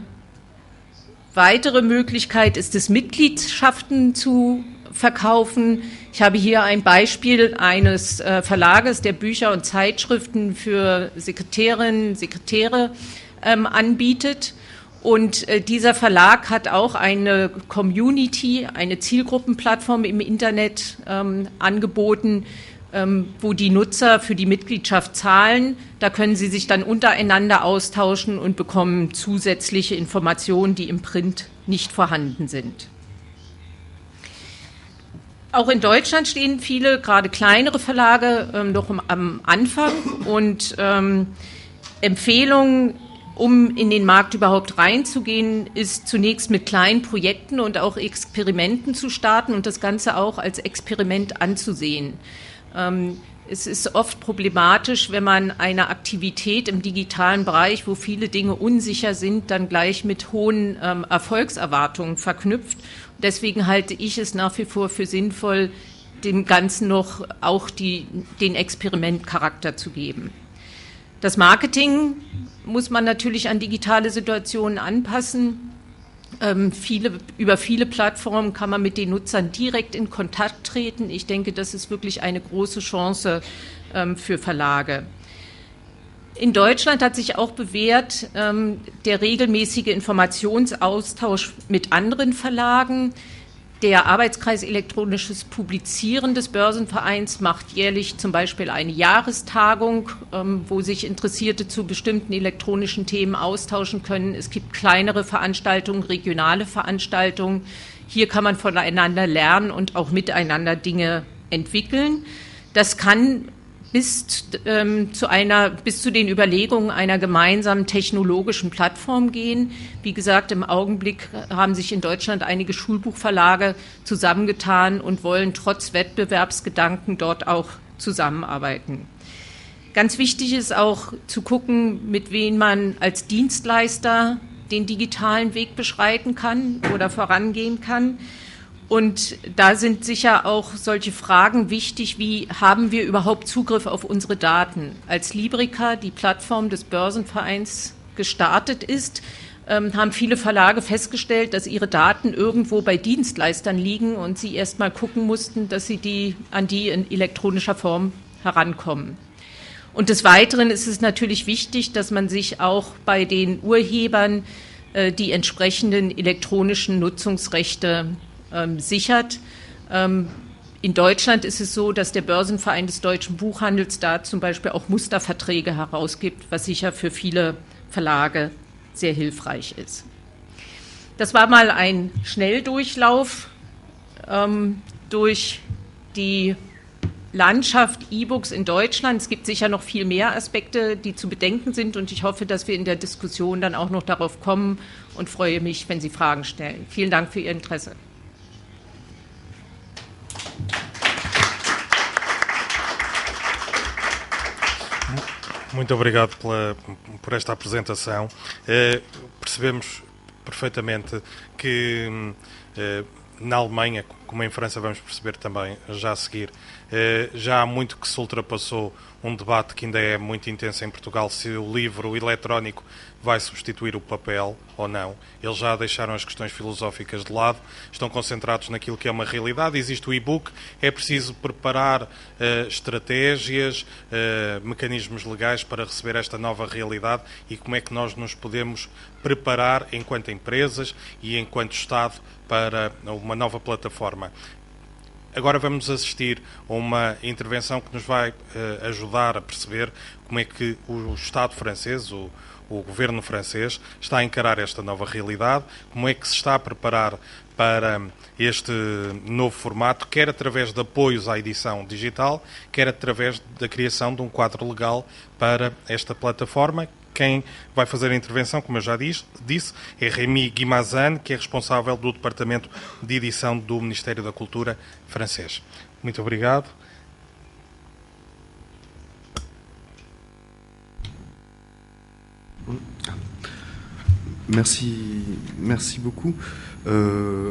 weitere Möglichkeit ist es, Mitgliedschaften zu verkaufen. Ich habe hier ein Beispiel eines Verlages, der Bücher und Zeitschriften für Sekretärinnen und Sekretäre anbietet. Und dieser Verlag hat auch eine Community, eine Zielgruppenplattform im Internet angeboten, wo die Nutzer für die Mitgliedschaft zahlen. Da können sie sich dann untereinander austauschen und bekommen zusätzliche Informationen, die im Print nicht vorhanden sind. Auch in Deutschland stehen viele, gerade kleinere Verlage, noch am Anfang und Empfehlungen, um in den Markt überhaupt reinzugehen, ist zunächst mit kleinen Projekten und auch Experimenten zu starten und das Ganze auch als Experiment anzusehen. Es ist oft problematisch, wenn man eine Aktivität im digitalen Bereich, wo viele Dinge unsicher sind, dann gleich mit hohen Erfolgserwartungen verknüpft. Deswegen halte ich es nach wie vor für sinnvoll, dem Ganzen noch auch den Experimentcharakter zu geben. Das Marketing muss man natürlich an digitale Situationen anpassen. Über viele Plattformen kann man mit den Nutzern direkt in Kontakt treten. Ich denke, das ist wirklich eine große Chance für Verlage. In Deutschland hat sich auch bewährt der regelmäßige Informationsaustausch mit anderen Verlagen. Der Arbeitskreis Elektronisches Publizieren des Börsenvereins macht jährlich zum Beispiel eine Jahrestagung, wo sich Interessierte zu bestimmten elektronischen Themen austauschen können. Es gibt kleinere Veranstaltungen, regionale Veranstaltungen. Hier kann man voneinander lernen und auch miteinander Dinge entwickeln. Das kann bis zu den Überlegungen einer gemeinsamen technologischen Plattform gehen. Wie gesagt, im Augenblick haben sich in Deutschland einige Schulbuchverlage zusammengetan und wollen trotz Wettbewerbsgedanken dort auch zusammenarbeiten. Ganz wichtig ist auch zu gucken, mit wem man als Dienstleister den digitalen Weg beschreiten kann oder vorangehen kann. Und da sind sicher auch solche Fragen wichtig, wie haben wir überhaupt Zugriff auf unsere Daten? Als Librica, die Plattform des Börsenvereins, gestartet ist, haben viele Verlage festgestellt, dass ihre Daten irgendwo bei Dienstleistern liegen und sie erst mal gucken mussten, dass sie an die in elektronischer Form herankommen. Und des Weiteren ist es natürlich wichtig, dass man sich auch bei den Urhebern die entsprechenden elektronischen Nutzungsrechte sichert. In Deutschland ist es so, dass der Börsenverein des deutschen Buchhandels da zum Beispiel auch Musterverträge herausgibt, was sicher für viele Verlage sehr hilfreich ist. Das war mal ein Schnelldurchlauf durch die Landschaft E-Books in Deutschland. Es gibt sicher noch viel mehr Aspekte, die zu bedenken sind und ich hoffe, dass wir in der Diskussion dann auch noch darauf kommen und freue mich, wenn Sie Fragen stellen. Vielen Dank für Ihr Interesse. Muito obrigado por esta apresentação. Percebemos perfeitamente que na Alemanha, como em França vamos perceber também já a seguir, já há muito que se ultrapassou um debate que ainda é muito intenso em Portugal, se o livro eletrónico vai substituir o papel ou não. Eles já deixaram as questões filosóficas de lado, estão concentrados naquilo que é uma realidade. Existe o e-book, é preciso preparar estratégias, mecanismos legais para receber esta nova realidade e como é que nós nos podemos preparar enquanto empresas e enquanto Estado para uma nova plataforma. Agora vamos assistir a uma intervenção que nos vai ajudar a perceber como é que o Estado francês, o governo francês, está a encarar esta nova realidade, como é que se está a preparar para este novo formato, quer através de apoios à edição digital, quer através da criação de um quadro legal para esta plataforma. Quem vai fazer a intervenção, como eu já disse, é Rémi Guimazan, que é responsável do Departamento de Edição do Ministério da Cultura francês. Muito obrigado. Merci beaucoup.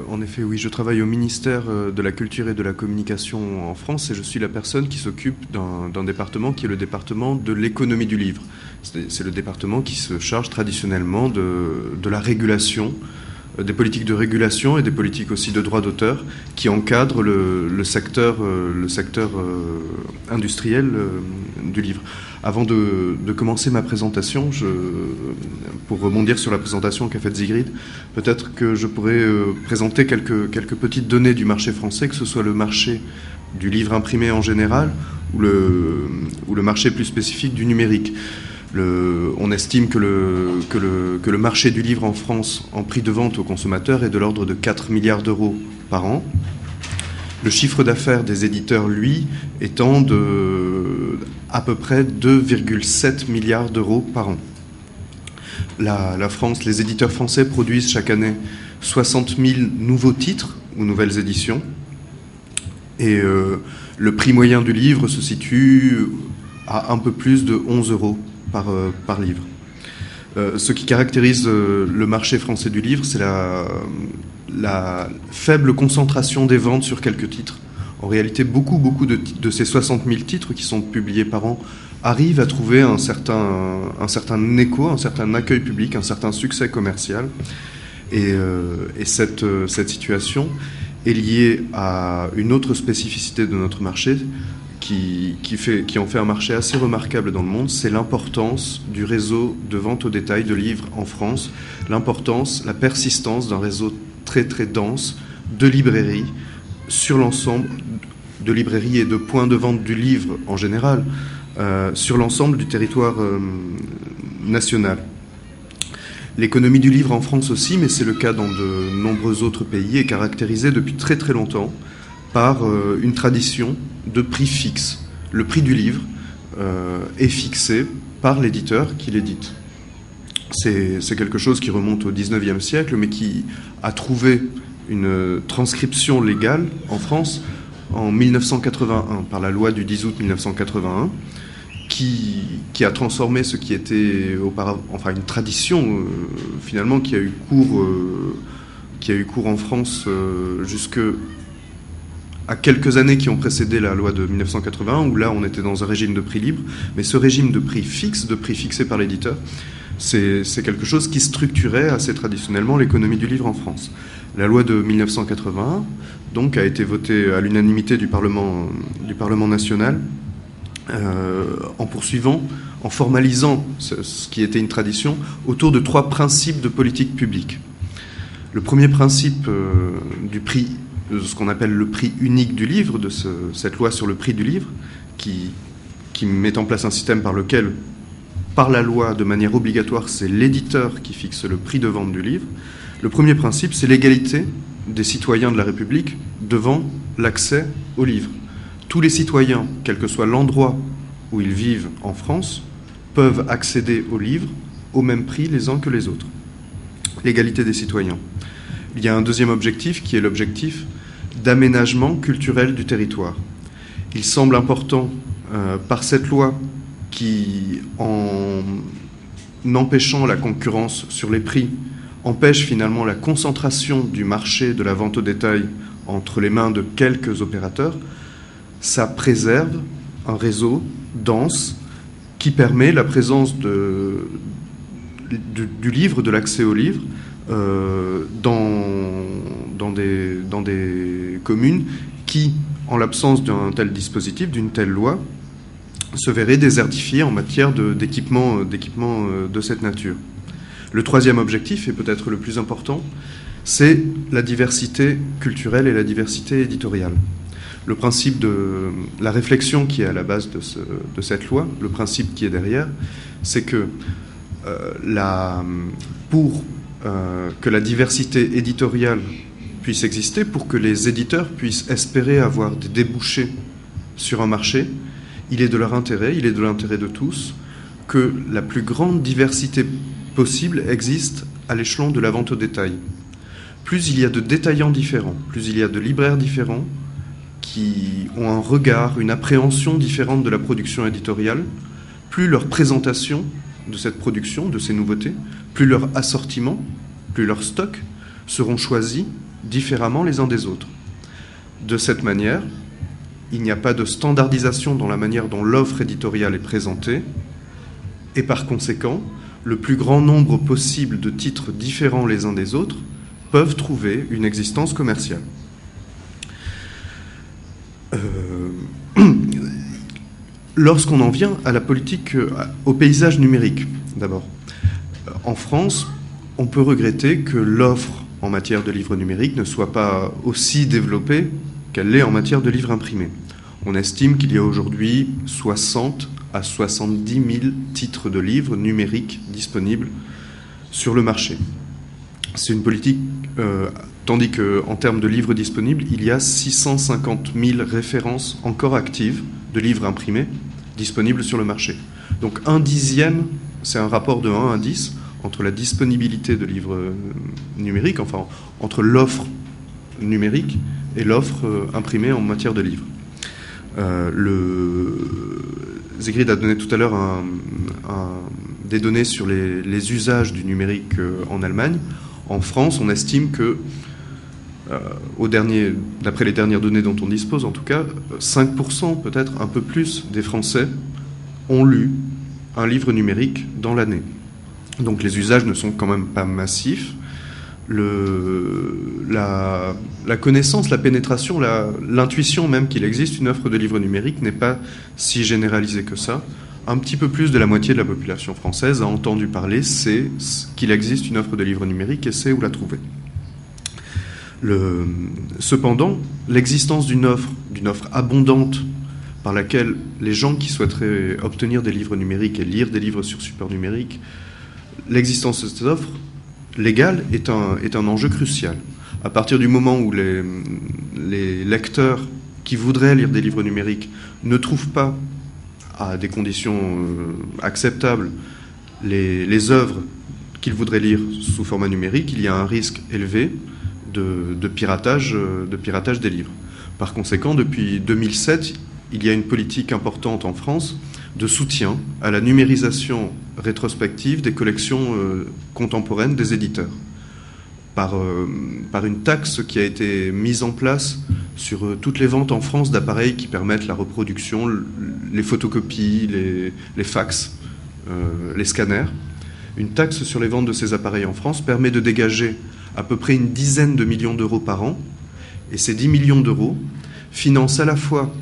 En effet, oui, je travaille au ministère de la Culture et de la Communication en France et je suis la personne qui s'occupe d'un département qui est le département de l'économie du livre. C'est le département qui se charge traditionnellement de la régulation, des politiques de régulation et des politiques aussi de droit d'auteur qui encadrent le secteur industriel du livre. Avant de commencer ma présentation, pour rebondir sur la présentation qu'a faite Sigrid, peut-être que je pourrais présenter quelques petites données du marché français, que ce soit le marché du livre imprimé en général ou le marché plus spécifique du numérique. On estime que le marché du livre en France en prix de vente aux consommateurs est de l'ordre de 4 milliards d'euros par an. Le chiffre d'affaires des éditeurs, lui, étant à peu près 2,7 milliards d'euros par an. La France, les éditeurs français produisent chaque année 60 000 nouveaux titres ou nouvelles éditions. Et le prix moyen du livre se situe à un peu plus de 11 euros par livre. Ce qui caractérise le marché français du livre, c'est la faible concentration des ventes sur quelques titres. En réalité, beaucoup de ces 60 000 titres qui sont publiés par an arrivent à trouver un certain écho, un certain accueil public, un certain succès commercial. Et cette situation est liée à une autre spécificité de notre marché qui en fait un marché assez remarquable dans le monde, c'est l'importance du réseau de vente au détail de livres en France, la persistance d'un réseau très très dense de librairies sur l'ensemble de librairies et de points de vente du livre en général sur l'ensemble du territoire national. L'économie du livre en France aussi, mais c'est le cas dans de nombreux autres pays, est caractérisée depuis très très longtemps par une tradition de prix fixe. Le prix du livre est fixé par l'éditeur qui l'édite. C'est quelque chose qui remonte au XIXe siècle, mais qui a trouvé une transcription légale en France en 1981, par la loi du 10 août 1981, qui a transformé ce qui était auparavant, enfin une tradition finalement qui a eu cours en France jusque à quelques années qui ont précédé la loi de 1981, où là on était dans un régime de prix libre, mais ce régime de prix fixe, de prix fixé par l'éditeur, c'est quelque chose qui structurait assez traditionnellement l'économie du livre en France. La loi de 1981 donc a été votée à l'unanimité du Parlement national, en poursuivant, en formalisant ce qui était une tradition autour de 3 principes de politique publique. Le premier principe du prix, de ce qu'on appelle le prix unique du livre, de cette loi sur le prix du livre, qui met en place un système par lequel, par la loi, de manière obligatoire, c'est l'éditeur qui fixe le prix de vente du livre. Le premier principe, c'est l'égalité des citoyens de la République devant l'accès au livre. Tous les citoyens, quel que soit l'endroit où ils vivent en France, peuvent accéder au livre au même prix les uns que les autres. L'égalité des citoyens. Il y a un deuxième objectif qui est l'objectif d'aménagement culturel du territoire. Il semble important, par cette loi qui, en empêchant la concurrence sur les prix, empêche finalement la concentration du marché de la vente au détail entre les mains de quelques opérateurs, ça préserve un réseau dense qui permet la présence du livre, de l'accès au livre, dans des communes qui, en l'absence d'un tel dispositif, d'une telle loi, se verraient désertifiées en matière d'équipement de cette nature. Le troisième objectif, et peut-être le plus important, c'est la diversité culturelle et la diversité éditoriale. Le principe de la réflexion qui est à la base de cette loi, le principe qui est derrière, c'est que pour que la diversité éditoriale puisse exister, pour que les éditeurs puissent espérer avoir des débouchés sur un marché, il est de leur intérêt, il est de l'intérêt de tous, que la plus grande diversité possible existe à l'échelon de la vente au détail. Plus il y a de détaillants différents, plus il y a de libraires différents qui ont un regard, une appréhension différente de la production éditoriale, plus leur présentation de cette production, de ces nouveautés, plus leur assortiment, plus leur stock seront choisis différemment les uns des autres. De cette manière, il n'y a pas de standardisation dans la manière dont l'offre éditoriale est présentée, et par conséquent, le plus grand nombre possible de titres différents les uns des autres peuvent trouver une existence commerciale. Lorsqu'on en vient à la politique, au paysage numérique, d'abord, en France, on peut regretter que l'offre en matière de livres numériques ne soit pas aussi développée qu'elle l'est en matière de livres imprimés. On estime qu'il y a aujourd'hui 60 à 70 000 titres de livres numériques disponibles sur le marché. C'est une politique, tandis qu'en termes de livres disponibles, il y a 650 000 références encore actives de livres imprimés disponibles sur le marché. Donc un dixième, c'est un rapport de 1 à 10 entre la disponibilité de livres numériques, enfin entre l'offre numérique et l'offre imprimée en matière de livres. Sigrid a donné tout à l'heure des données sur les usages du numérique en Allemagne. En France, on estime que, d'après les dernières données dont on dispose en tout cas, 5%, peut-être un peu plus, des Français ont lu un livre numérique dans l'année. Donc les usages ne sont quand même pas massifs. La connaissance, la pénétration, l'intuition même qu'il existe une offre de livres numériques n'est pas si généralisée que ça. Un petit peu plus de la moitié de la population française a entendu parler, c'est qu'il existe une offre de livres numériques et sait où la trouver. Cependant, l'existence d'une offre abondante par laquelle les gens qui souhaiteraient obtenir des livres numériques et lire des livres sur support numérique, l'existence de cette offre légale est un enjeu crucial. À partir du moment où les lecteurs qui voudraient lire des livres numériques ne trouvent pas à des conditions acceptables les œuvres qu'ils voudraient lire sous format numérique, il y a un risque élevé de piratage des livres. Par conséquent, depuis 2007, il y a une politique importante en France de soutien à la numérisation rétrospective des collections contemporaines des éditeurs, par une taxe qui a été mise en place sur toutes les ventes en France d'appareils qui permettent la reproduction, les photocopies, les fax, les scanners. Une taxe sur les ventes de ces appareils en France permet de dégager à peu près une dizaine de millions d'euros par an, et ces 10 millions d'euros financent à la fois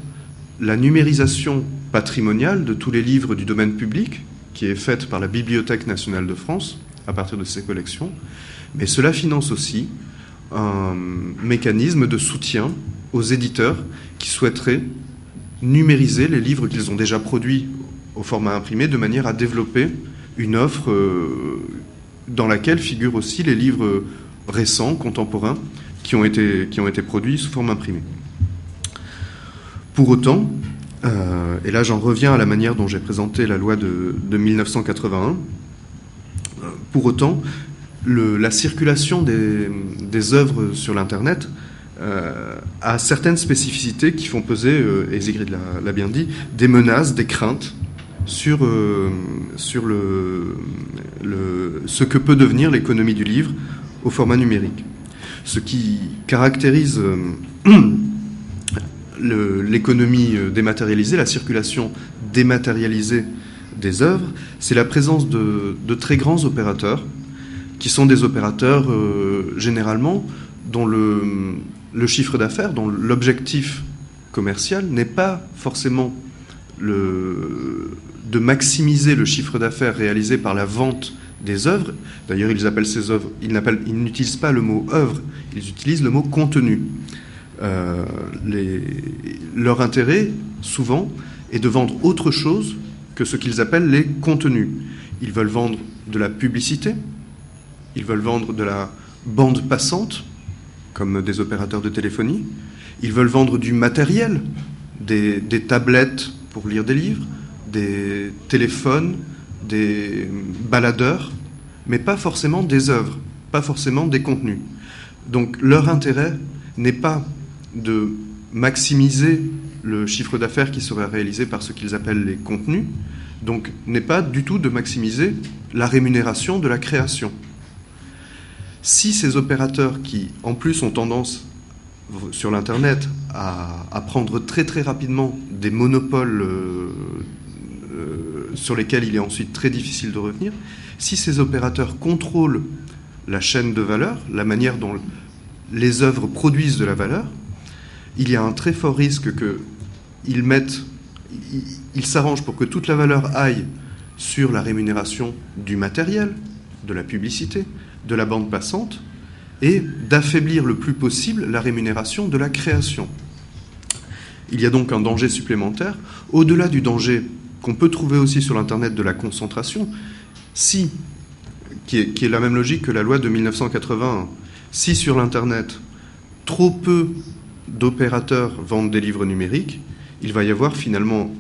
la numérisation patrimoniale de tous les livres du domaine public, qui est faite par la Bibliothèque nationale de France, à partir de ces collections, mais cela finance aussi un mécanisme de soutien aux éditeurs qui souhaiteraient numériser les livres qu'ils ont déjà produits au format imprimé, de manière à développer une offre dans laquelle figurent aussi les livres récents, contemporains, qui ont été produits sous forme imprimée. Pour autant, et là j'en reviens à la manière dont j'ai présenté la loi de 1981, pour autant, la circulation des œuvres sur l'Internet a certaines spécificités qui font peser, et Sigrid l'a bien dit, des menaces, des craintes sur ce que peut devenir l'économie du livre au format numérique. Ce qui caractérise l'économie dématérialisée, la circulation dématérialisée des œuvres, c'est la présence de très grands opérateurs, qui sont des opérateurs généralement dont le chiffre d'affaires, dont l'objectif commercial n'est pas forcément de maximiser le chiffre d'affaires réalisé par la vente des œuvres. D'ailleurs, ils appellent ces œuvres, ils n'utilisent pas le mot œuvre, ils utilisent le mot contenu. Leur intérêt, souvent, est de vendre autre chose que ce qu'ils appellent les contenus. Ils veulent vendre de la publicité, ils veulent vendre de la bande passante, comme des opérateurs de téléphonie, ils veulent vendre du matériel, des tablettes pour lire des livres, des téléphones, des baladeurs, mais pas forcément des œuvres, pas forcément des contenus. Donc leur intérêt n'est pas de maximiser le chiffre d'affaires qui serait réalisé par ce qu'ils appellent les contenus, donc n'est pas du tout de maximiser la rémunération de la création. Si ces opérateurs qui, en plus, ont tendance sur l'Internet à prendre très très rapidement des monopoles sur lesquels il est ensuite très difficile de revenir, si ces opérateurs contrôlent la chaîne de valeur, la manière dont les œuvres produisent de la valeur, il y a un très fort risque qu'ils s'arrangent pour que toute la valeur aille sur la rémunération du matériel, de la publicité, de la bande passante, et d'affaiblir le plus possible la rémunération de la création. Il y a donc un danger supplémentaire, au-delà du danger qu'on peut trouver aussi sur l'Internet de la concentration, qui est la même logique que la loi de 1981. Si sur l'Internet, trop peu d'opérateurs vendent des livres numériques, il va y avoir finalement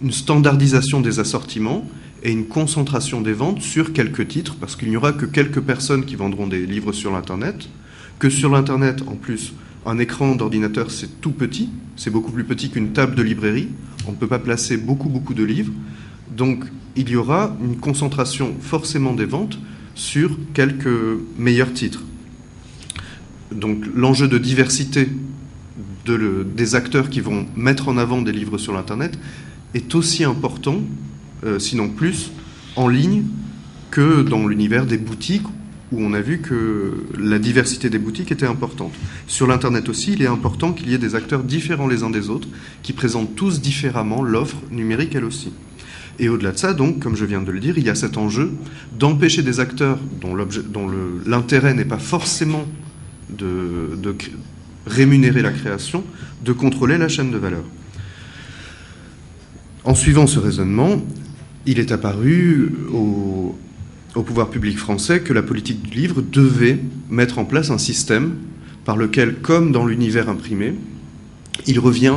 une standardisation des assortiments et une concentration des ventes sur quelques titres, parce qu'il n'y aura que quelques personnes qui vendront des livres sur l'Internet, que sur l'Internet, en plus, un écran d'ordinateur, c'est tout petit, c'est beaucoup plus petit qu'une table de librairie, on ne peut pas placer beaucoup de livres, donc il y aura une concentration forcément des ventes sur quelques meilleurs titres. Donc l'enjeu de diversité des acteurs qui vont mettre en avant des livres sur l'Internet est aussi important, sinon plus, en ligne que dans l'univers des boutiques, où on a vu que la diversité des boutiques était importante. Sur l'Internet aussi, il est important qu'il y ait des acteurs différents les uns des autres, qui présentent tous différemment l'offre numérique elle aussi. Et au-delà de ça, donc, comme je viens de le dire, il y a cet enjeu d'empêcher des acteurs dont l'intérêt n'est pas forcément de rémunérer la création, de contrôler la chaîne de valeur. En suivant ce raisonnement, il est apparu au pouvoir public français que la politique du livre devait mettre en place un système par lequel, comme dans l'univers imprimé, il revient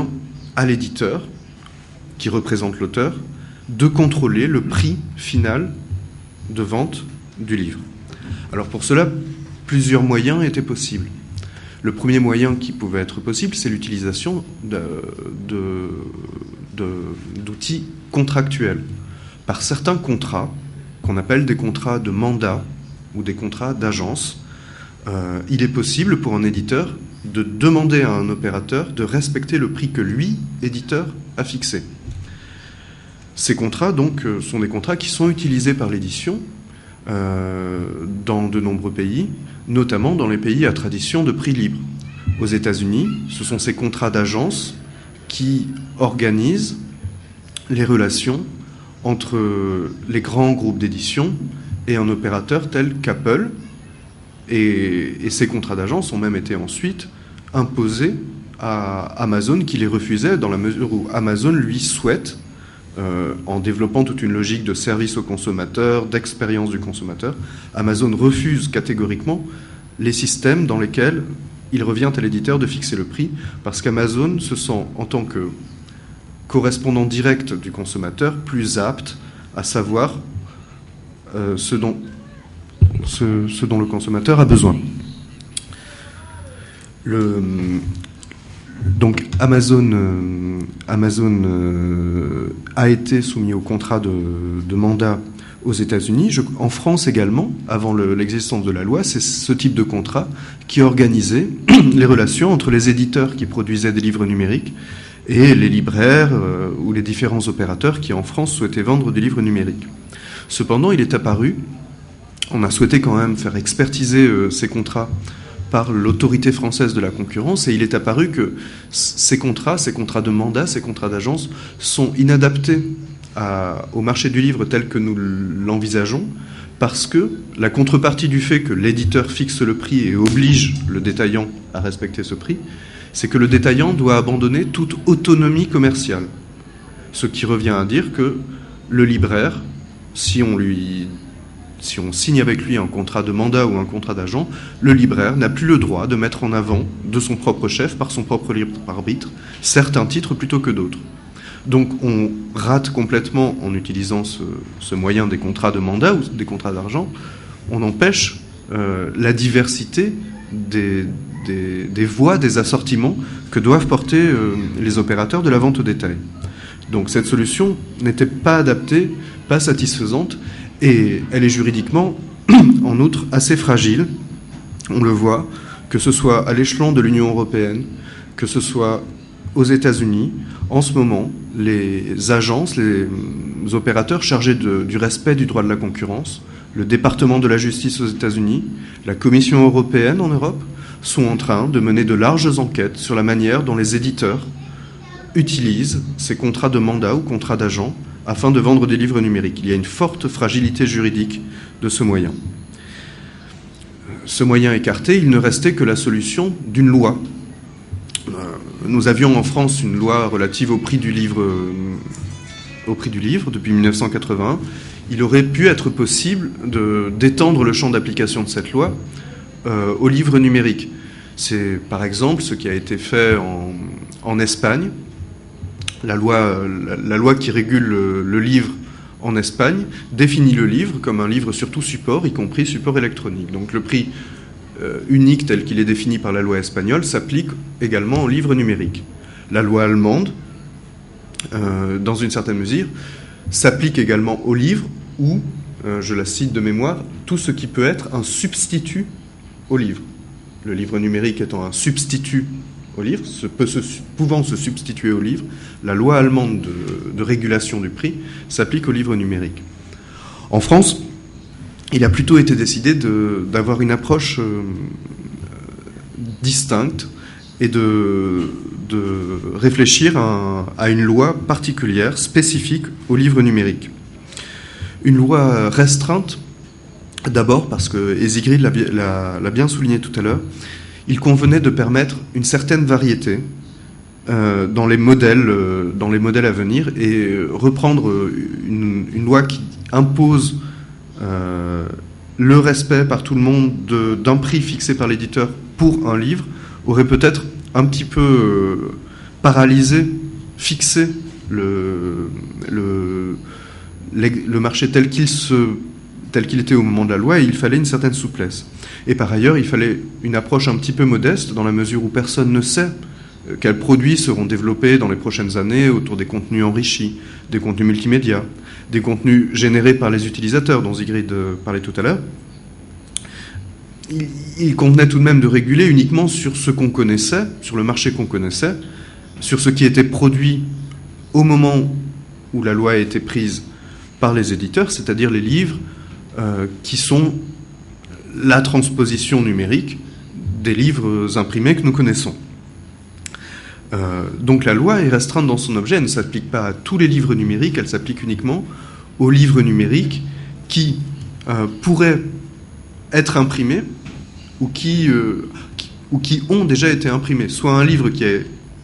à l'éditeur, qui représente l'auteur, de contrôler le prix final de vente du livre. Alors pour cela, plusieurs moyens étaient possibles. Le premier moyen qui pouvait être possible, c'est l'utilisation d'outils contractuels. Par certains contrats, qu'on appelle des contrats de mandat ou des contrats d'agence, il est possible pour un éditeur de demander à un opérateur de respecter le prix que lui, éditeur, a fixé. Ces contrats, donc, sont des contrats qui sont utilisés par l'édition dans de nombreux pays, notamment dans les pays à tradition de prix libre. Aux États-Unis, ce sont ces contrats d'agence qui organisent les relations entre les grands groupes d'édition et un opérateur tel qu'Apple. Et ces contrats d'agence ont même été ensuite imposés à Amazon, qui les refusait dans la mesure où Amazon lui souhaite, en développant toute une logique de service au consommateur, d'expérience du consommateur, Amazon refuse catégoriquement les systèmes dans lesquels il revient à l'éditeur de fixer le prix, parce qu'Amazon se sent, en tant que correspondant direct du consommateur, plus apte à savoir ce dont le consommateur a besoin. Donc Amazon a été soumis au contrat de mandat aux États-Unis. En France également, avant l'existence de la loi, c'est ce type de contrat qui organisait les relations entre les éditeurs qui produisaient des livres numériques et les libraires ou les différents opérateurs qui en France souhaitaient vendre des livres numériques. Cependant, il est apparu, on a souhaité quand même faire expertiser ces contrats par l'autorité française de la concurrence, et il est apparu que ces contrats de mandat, ces contrats d'agence, sont inadaptés au marché du livre tel que nous l'envisageons, parce que la contrepartie du fait que l'éditeur fixe le prix et oblige le détaillant à respecter ce prix, c'est que le détaillant doit abandonner toute autonomie commerciale. Ce qui revient à dire que le libraire, si on signe avec lui un contrat de mandat ou un contrat d'agent, le libraire n'a plus le droit de mettre en avant de son propre chef, par son propre libre arbitre, certains titres plutôt que d'autres. Donc on rate complètement, en utilisant ce moyen des contrats de mandat ou des contrats d'argent, on empêche la diversité des voies, des assortiments que doivent porter les opérateurs de la vente au détail. Donc cette solution n'était pas adaptée, pas satisfaisante, et elle est juridiquement, en outre, assez fragile. On le voit, que ce soit à l'échelon de l'Union européenne, que ce soit aux États-Unis. En ce moment, les agences, les opérateurs chargés du respect du droit de la concurrence, le département de la justice aux États-Unis, la Commission européenne en Europe, sont en train de mener de larges enquêtes sur la manière dont les éditeurs utilisent ces contrats de mandat ou contrats d'agent afin de vendre des livres numériques. Il y a une forte fragilité juridique de ce moyen. Ce moyen écarté, il ne restait que la solution d'une loi. Nous avions en France une loi relative au prix du livre depuis 1981. Il aurait pu être possible d'étendre le champ d'application de cette loi aux livres numériques. C'est par exemple ce qui a été fait en Espagne. La loi qui régule le livre en Espagne définit le livre comme un livre sur tout support, y compris support électronique. Donc le prix unique tel qu'il est défini par la loi espagnole s'applique également aux livres numériques. La loi allemande, dans une certaine mesure, s'applique également aux livres ou, je la cite de mémoire, tout ce qui peut être un substitut au livre. Le livre numérique étant un substitut au livre, pouvant se substituer au livre, la loi allemande de régulation du prix s'applique au livre numérique. En France, il a plutôt été décidé d'avoir une approche distincte et de réfléchir à une loi particulière, spécifique au livre numérique. Une loi restreinte, d'abord parce que, et Sigrid l'a bien souligné tout à l'heure, il convenait de permettre une certaine variété dans les modèles à venir et reprendre une loi qui impose le respect par tout le monde d'un prix fixé par l'éditeur pour un livre aurait peut-être un petit peu paralysé, fixé le marché tel qu'il était au moment de la loi, et il fallait une certaine souplesse. Et par ailleurs, il fallait une approche un petit peu modeste, dans la mesure où personne ne sait quels produits seront développés dans les prochaines années autour des contenus enrichis, des contenus multimédia, des contenus générés par les utilisateurs, dont Sigrid parlait tout à l'heure. Il convenait tout de même de réguler uniquement sur ce qu'on connaissait, sur le marché qu'on connaissait, sur ce qui était produit au moment où la loi a été prise par les éditeurs, c'est-à-dire les livres qui sont la transposition numérique des livres imprimés que nous connaissons. Donc la loi est restreinte dans son objet, elle ne s'applique pas à tous les livres numériques, elle s'applique uniquement aux livres numériques qui pourraient être imprimés ou qui ont déjà été imprimés. Soit un livre qui a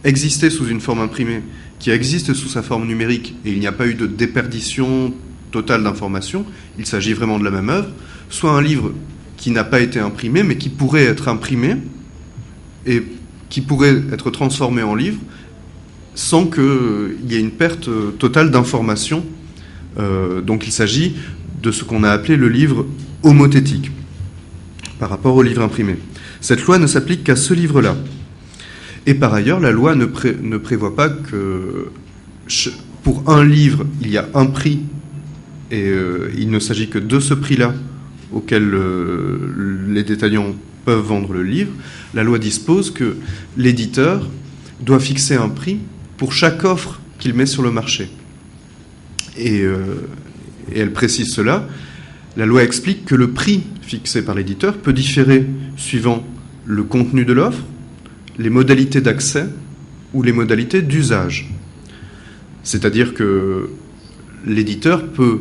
existé sous une forme imprimée, qui existe sous sa forme numérique, et il n'y a pas eu de déperdition totale d'informations, il s'agit vraiment de la même œuvre, soit un livre qui n'a pas été imprimé, mais qui pourrait être imprimé et qui pourrait être transformé en livre sans qu'il y ait une perte totale d'informations. Donc il s'agit de ce qu'on a appelé le livre homothétique par rapport au livre imprimé. Cette loi ne s'applique qu'à ce livre-là. Et par ailleurs, la loi ne prévoit pas que pour un livre, il y a un prix, et il ne s'agit que de ce prix-là auquel les détaillants peuvent vendre le livre. La loi dispose que l'éditeur doit fixer un prix pour chaque offre qu'il met sur le marché. Et elle précise cela. La loi explique que le prix fixé par l'éditeur peut différer suivant le contenu de l'offre, les modalités d'accès ou les modalités d'usage. C'est-à-dire que l'éditeur peut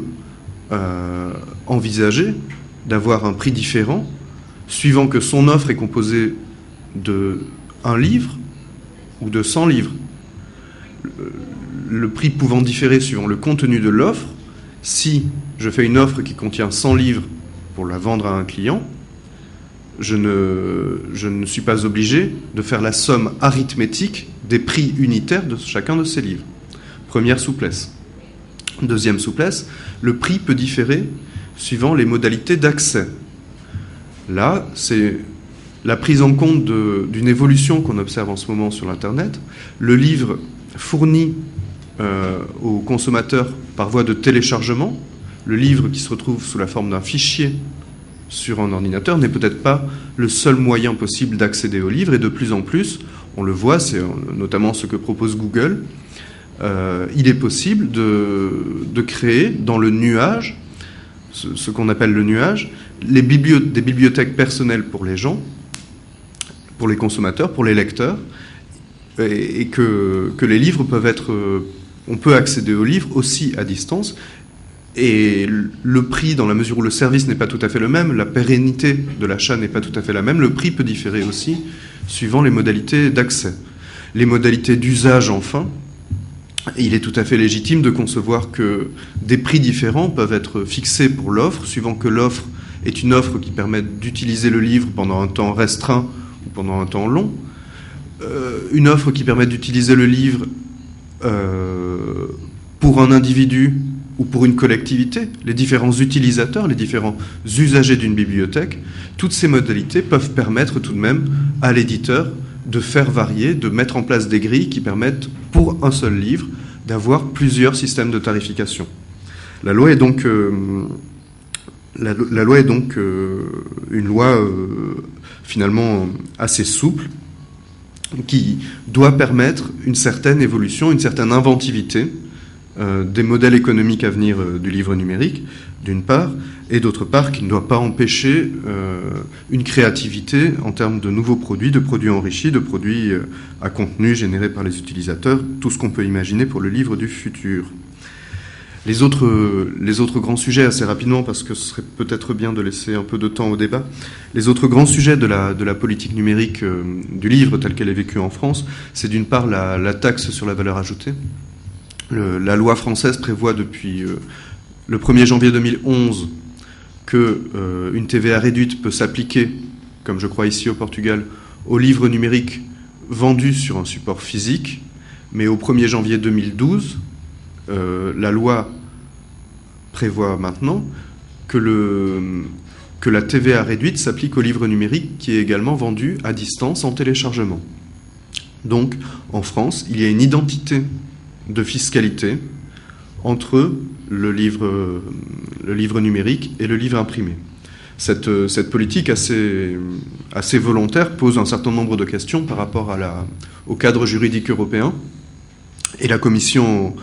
envisager d'avoir un prix différent suivant que son offre est composée de 1 livre ou de 100 livres. Le prix pouvant différer suivant le contenu de l'offre, si je fais une offre qui contient 100 livres pour la vendre à un client, je ne suis pas obligé de faire la somme arithmétique des prix unitaires de chacun de ces livres. Première souplesse. Deuxième souplesse, le prix peut différer suivant les modalités d'accès. Là, c'est la prise en compte d'une évolution qu'on observe en ce moment sur l'Internet. Le livre fourni aux consommateurs par voie de téléchargement, le livre qui se retrouve sous la forme d'un fichier sur un ordinateur n'est peut-être pas le seul moyen possible d'accéder au livre, et de plus en plus, on le voit, c'est notamment ce que propose Google, il est possible de créer dans le nuage, ce qu'on appelle le nuage, des bibliothèques personnelles pour les gens, pour les consommateurs, pour les lecteurs, et que les livres peuvent être... on peut accéder aux livres aussi à distance, et le prix, dans la mesure où le service n'est pas tout à fait le même, la pérennité de l'achat n'est pas tout à fait la même, le prix peut différer aussi suivant les modalités d'accès. Les modalités d'usage, enfin, il est tout à fait légitime de concevoir que des prix différents peuvent être fixés pour l'offre, suivant que l'offre est une offre qui permet d'utiliser le livre pendant un temps restreint ou pendant un temps long, une offre qui permet d'utiliser le livre pour un individu ou pour une collectivité, les différents utilisateurs, les différents usagers d'une bibliothèque, toutes ces modalités peuvent permettre tout de même à l'éditeur de faire varier, de mettre en place des grilles qui permettent, pour un seul livre, d'avoir plusieurs systèmes de tarification. La loi est donc, une loi finalement assez souple, qui doit permettre une certaine évolution, une certaine inventivité des modèles économiques à venir du livre numérique, d'une part, et d'autre part, qui ne doit pas empêcher une créativité en termes de nouveaux produits, de produits enrichis, de produits à contenu générés par les utilisateurs, tout ce qu'on peut imaginer pour le livre du futur. Les autres grands sujets, assez rapidement, parce que ce serait peut-être bien de laisser un peu de temps au débat, les autres grands sujets de la politique numérique du livre telle qu'elle est vécue en France, c'est d'une part la taxe sur la valeur ajoutée. La loi française prévoit depuis le 1er janvier 2011 qu'une TVA réduite peut s'appliquer, comme je crois ici au Portugal, aux livres numériques vendus sur un support physique, mais au 1er janvier 2012, la loi prévoit maintenant que la TVA réduite s'applique aux livres numériques qui est également vendu à distance en téléchargement. Donc, en France, il y a une identité de fiscalité entre le livre numérique et le livre imprimé. Cette politique assez volontaire pose un certain nombre de questions par rapport au cadre juridique européen, et la Commission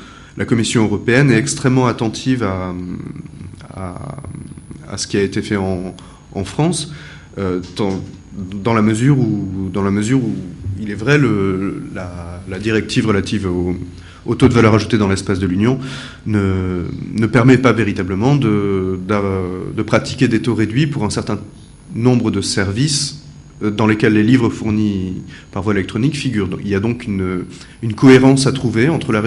européenne est extrêmement attentive à ce qui a été fait en France, dans la mesure où il est vrai la directive relative au taux de valeur ajoutée dans l'espace de l'Union ne permet pas véritablement de pratiquer des taux réduits pour un certain nombre de services dans lesquels les livres fournis par voie électronique figurent. Donc, il y a donc une cohérence à trouver entre la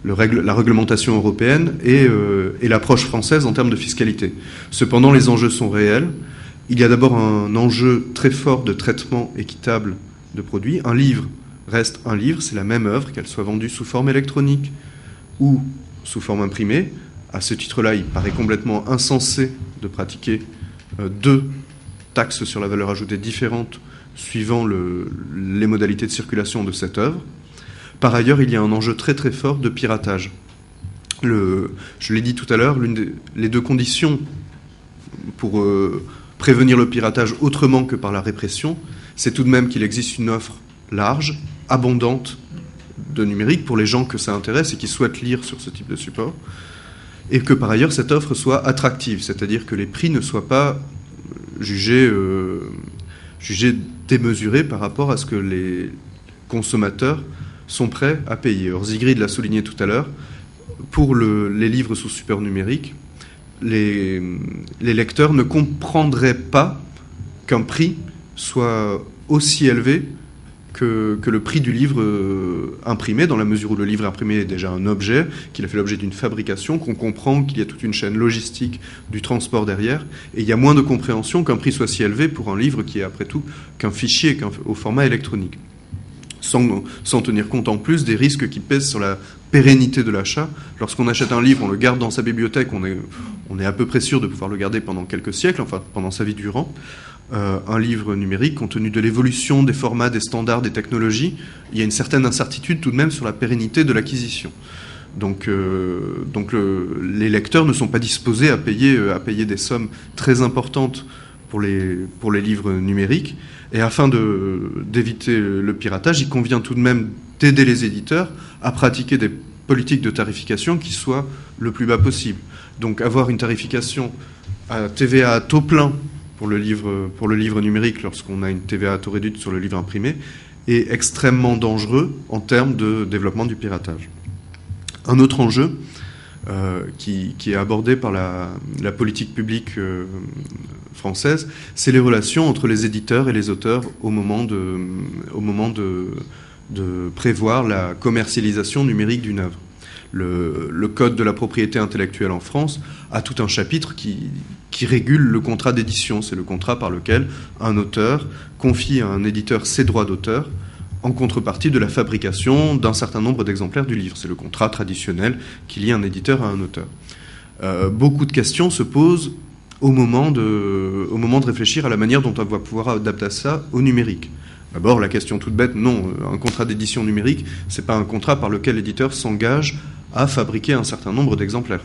réglementation européenne et l'approche française en termes de fiscalité. Cependant, les enjeux sont réels. Il y a d'abord un enjeu très fort de traitement équitable de produits. Un livre reste un livre, c'est la même œuvre, qu'elle soit vendue sous forme électronique ou sous forme imprimée. À ce titre-là, il paraît complètement insensé de pratiquer deux taxes sur la valeur ajoutée différentes suivant les modalités de circulation de cette œuvre. Par ailleurs, il y a un enjeu très très fort de piratage. Je l'ai dit tout à l'heure, les deux conditions pour prévenir le piratage autrement que par la répression, c'est tout de même qu'il existe une offre large, abondante de numérique pour les gens que ça intéresse et qui souhaitent lire sur ce type de support, et que par ailleurs cette offre soit attractive, c'est-à-dire que les prix ne soient pas jugés démesurés par rapport à ce que les consommateurs sont prêts à payer. Or, Sigrid l'a souligné tout à l'heure, pour les livres sous support numérique, les lecteurs ne comprendraient pas qu'un prix soit aussi élevé que le prix du livre imprimé, dans la mesure où le livre imprimé est déjà un objet, qu'il a fait l'objet d'une fabrication, qu'on comprend qu'il y a toute une chaîne logistique du transport derrière, et il y a moins de compréhension qu'un prix soit si élevé pour un livre qui est après tout qu'un fichier au format électronique. Sans tenir compte en plus des risques qui pèsent sur la pérennité de l'achat. Lorsqu'on achète un livre, on le garde dans sa bibliothèque, on est à peu près sûr de pouvoir le garder pendant quelques siècles, enfin pendant sa vie durant. Un livre numérique, compte tenu de l'évolution des formats, des standards, des technologies, il y a une certaine incertitude tout de même sur la pérennité de l'acquisition. Donc les lecteurs ne sont pas disposés à payer des sommes très importantes pour les livres numériques. Et afin d'éviter le piratage, il convient tout de même d'aider les éditeurs à pratiquer des politiques de tarification qui soient le plus bas possible. Donc avoir une tarification à TVA à taux plein pour le livre numérique lorsqu'on a une TVA à taux réduite sur le livre imprimé est extrêmement dangereux en termes de développement du piratage. Un autre enjeu qui est abordé par la politique publique française, c'est les relations entre les éditeurs et les auteurs au moment de prévoir la commercialisation numérique d'une œuvre. Le code de la propriété intellectuelle en France a tout un chapitre qui régule le contrat d'édition. C'est le contrat par lequel un auteur confie à un éditeur ses droits d'auteur en contrepartie de la fabrication d'un certain nombre d'exemplaires du livre. C'est le contrat traditionnel qui lie un éditeur à un auteur. Beaucoup de questions se posent au moment de réfléchir à la manière dont on va pouvoir adapter ça au numérique. D'abord, la question toute bête, non, un contrat d'édition numérique, c'est pas un contrat par lequel l'éditeur s'engage à fabriquer un certain nombre d'exemplaires.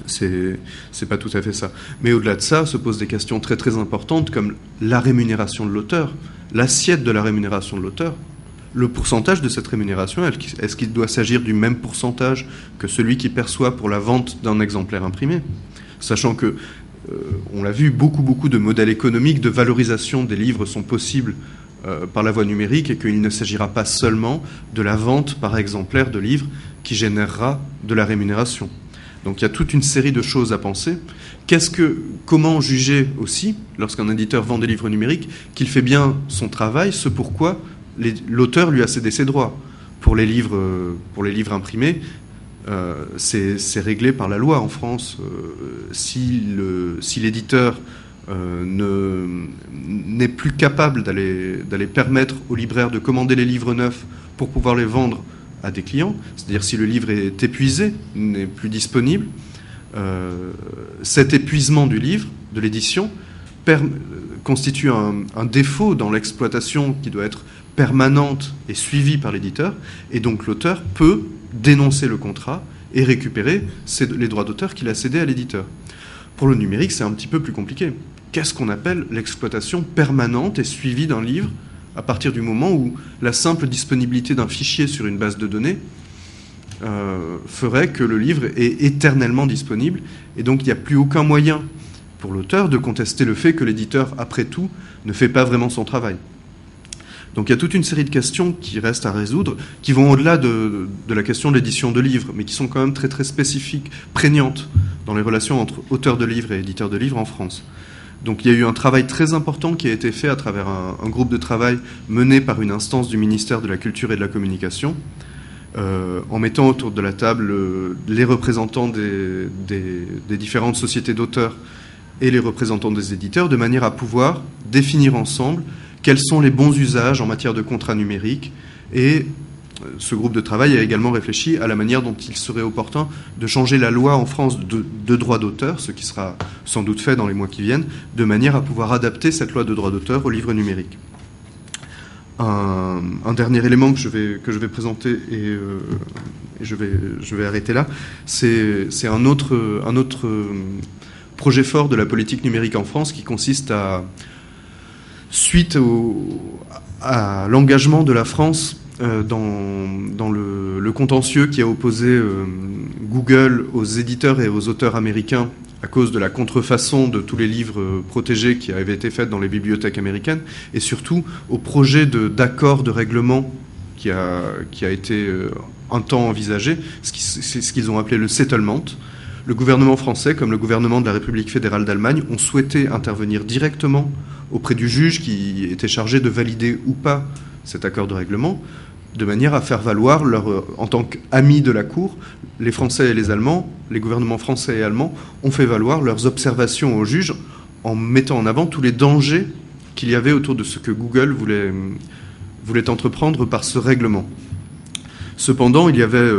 C'est pas tout à fait ça. Mais au-delà de ça, se posent des questions très très importantes comme la rémunération de l'auteur, l'assiette de la rémunération de l'auteur, le pourcentage de cette rémunération. Est-ce qu'il doit s'agir du même pourcentage que celui qui perçoit pour la vente d'un exemplaire imprimé, sachant que on l'a vu, beaucoup de modèles économiques de valorisation des livres sont possibles par la voie numérique et qu'il ne s'agira pas seulement de la vente par exemplaire de livres qui générera de la rémunération. Donc il y a toute une série de choses à penser. Comment juger aussi, lorsqu'un éditeur vend des livres numériques, qu'il fait bien son travail, ce pourquoi l'auteur lui a cédé ses droits. Pour les livres imprimés, c'est réglé par la loi en France. Si l'éditeur n'est plus capable d'aller permettre aux libraires de commander les livres neufs pour pouvoir les vendre à des clients, c'est-à-dire si le livre est épuisé, n'est plus disponible, cet épuisement du livre, de l'édition, constitue un défaut dans l'exploitation qui doit être permanente et suivie par l'éditeur, et donc l'auteur peut dénoncer le contrat et récupérer les droits d'auteur qu'il a cédés à l'éditeur. Pour le numérique, c'est un petit peu plus compliqué. Qu'est-ce qu'on appelle l'exploitation permanente et suivie d'un livre à partir du moment où la simple disponibilité d'un fichier sur une base de données ferait que le livre est éternellement disponible, et donc il n'y a plus aucun moyen pour l'auteur de contester le fait que l'éditeur, après tout, ne fait pas vraiment son travail. Donc il y a toute une série de questions qui restent à résoudre, qui vont au-delà de la question de l'édition de livres, mais qui sont quand même très très spécifiques, prégnantes dans les relations entre auteurs de livres et éditeurs de livres en France. Donc il y a eu un travail très important qui a été fait à travers un groupe de travail mené par une instance du ministère de la Culture et de la Communication, en mettant autour de la table les représentants des différentes sociétés d'auteurs et les représentants des éditeurs, de manière à pouvoir définir ensemble quels sont les bons usages en matière de contrat numérique. Et ce groupe de travail a également réfléchi à la manière dont il serait opportun de changer la loi en France de droit d'auteur, ce qui sera sans doute fait dans les mois qui viennent, de manière à pouvoir adapter cette loi de droit d'auteur au livre numérique. Un dernier élément que je vais présenter et je vais arrêter là, c'est un autre projet fort de la politique numérique en France qui consiste suite à l'engagement de la France dans le contentieux qui a opposé Google aux éditeurs et aux auteurs américains à cause de la contrefaçon de tous les livres protégés qui avaient été faits dans les bibliothèques américaines, et surtout au projet d'accord de règlement qui a été un temps envisagé, c'est ce qu'ils ont appelé le settlement. Le gouvernement français, comme le gouvernement de la République fédérale d'Allemagne, ont souhaité intervenir directement auprès du juge qui était chargé de valider ou pas cet accord de règlement, de manière à faire valoir, en tant qu'amis de la Cour, les Français et les Allemands, les gouvernements français et allemands, ont fait valoir leurs observations au juge en mettant en avant tous les dangers qu'il y avait autour de ce que Google voulait entreprendre par ce règlement. Cependant, il y avait,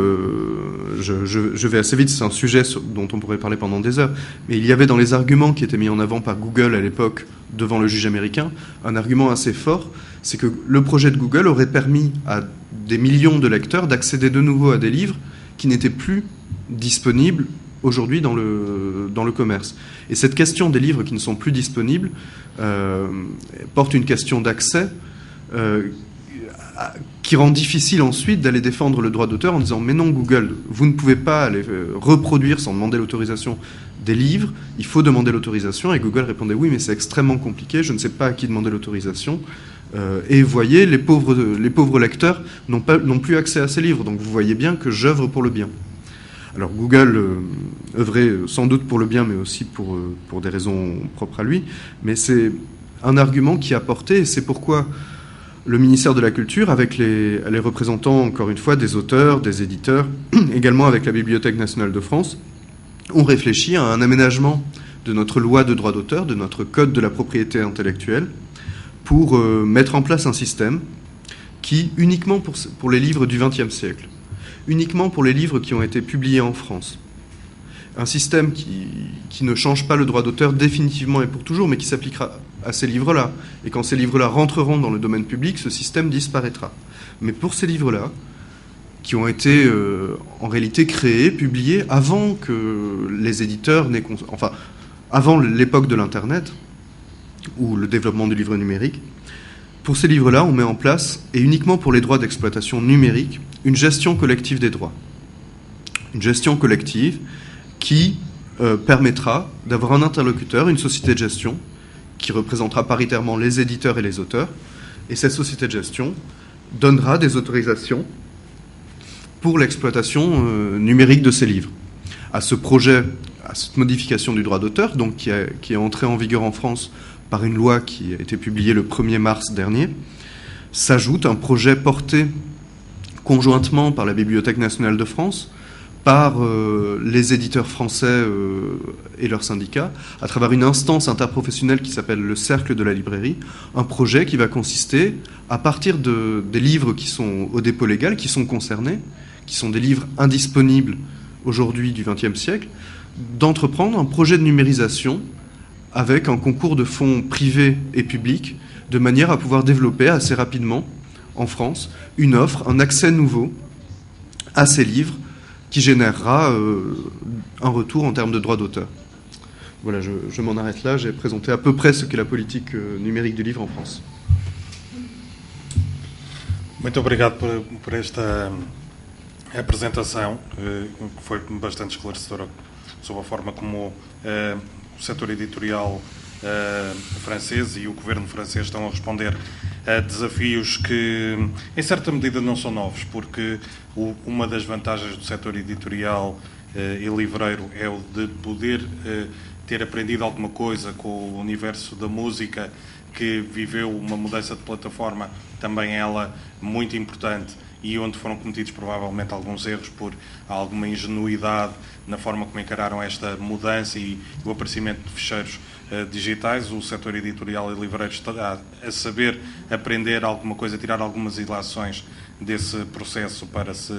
je vais assez vite, c'est un sujet dont on pourrait parler pendant des heures, mais il y avait dans les arguments qui étaient mis en avant par Google à l'époque devant le juge américain, un argument assez fort, c'est que le projet de Google aurait permis à des millions de lecteurs d'accéder de nouveau à des livres qui n'étaient plus disponibles aujourd'hui dans le commerce. Et cette question des livres qui ne sont plus disponibles porte une question d'accès qui rend difficile ensuite d'aller défendre le droit d'auteur en disant « Mais non, Google, vous ne pouvez pas aller reproduire sans demander l'autorisation des livres, il faut demander l'autorisation. » Et Google répondait « Oui, mais c'est extrêmement compliqué, je ne sais pas à qui demander l'autorisation. » Et vous voyez, les pauvres lecteurs n'ont plus accès à ces livres, donc vous voyez bien que j'œuvre pour le bien. Alors Google œuvrait sans doute pour le bien, mais aussi pour des raisons propres à lui, mais c'est un argument qui a porté, et c'est pourquoi le ministère de la Culture, avec les représentants, encore une fois, des auteurs, des éditeurs, également avec la Bibliothèque nationale de France, ont réfléchi à un aménagement de notre loi de droit d'auteur, de notre code de la propriété intellectuelle, pour mettre en place un système qui, uniquement pour les livres du XXe siècle, uniquement pour les livres qui ont été publiés en France, un système qui ne change pas le droit d'auteur définitivement et pour toujours, mais qui s'appliquera à ces livres-là. Et quand ces livres-là rentreront dans le domaine public, ce système disparaîtra. Mais pour ces livres-là, qui ont été en réalité créés, publiés, avant que les éditeurs n'aient... Enfin, avant l'époque de l'Internet, ou le développement du livre numérique, pour ces livres-là, on met en place, et uniquement pour les droits d'exploitation numérique, une gestion collective des droits. Une gestion collective qui permettra d'avoir un interlocuteur, une société de gestion, qui représentera paritairement les éditeurs et les auteurs, et cette société de gestion donnera des autorisations pour l'exploitation numérique de ces livres. À ce projet, à cette modification du droit d'auteur, donc qui est entrée en vigueur en France par une loi qui a été publiée le 1er mars dernier, s'ajoute un projet porté conjointement par la Bibliothèque nationale de France, par les éditeurs français et leurs syndicats, à travers une instance interprofessionnelle qui s'appelle le Cercle de la librairie, un projet qui va consister, à partir des livres qui sont au dépôt légal, qui sont concernés, qui sont des livres indisponibles aujourd'hui du XXe siècle, d'entreprendre un projet de numérisation avec un concours de fonds privés et publics, de manière à pouvoir développer assez rapidement, en France, une offre, un accès nouveau à ces livres, qui générera un retour en termes de droits d'auteur. Voilà, je m'en arrête là. J'ai présenté à peu près ce qu'est la politique numérique du livre en France. Muito obrigado por esta apresentação, que foi bastante esclarecedora sobre a forma como o setor editorial francês e o governo francês estão a responder a desafios que, em certa medida, não são novos, porque uma das vantagens do setor editorial e livreiro é o de poder ter aprendido alguma coisa com o universo da música, que viveu uma mudança de plataforma, também ela muito importante, e onde foram cometidos provavelmente alguns erros por alguma ingenuidade na forma como encararam esta mudança e o aparecimento de ficheiros digitais. O setor editorial e livreiro está a saber aprender alguma coisa, tirar algumas ilações desse processo para se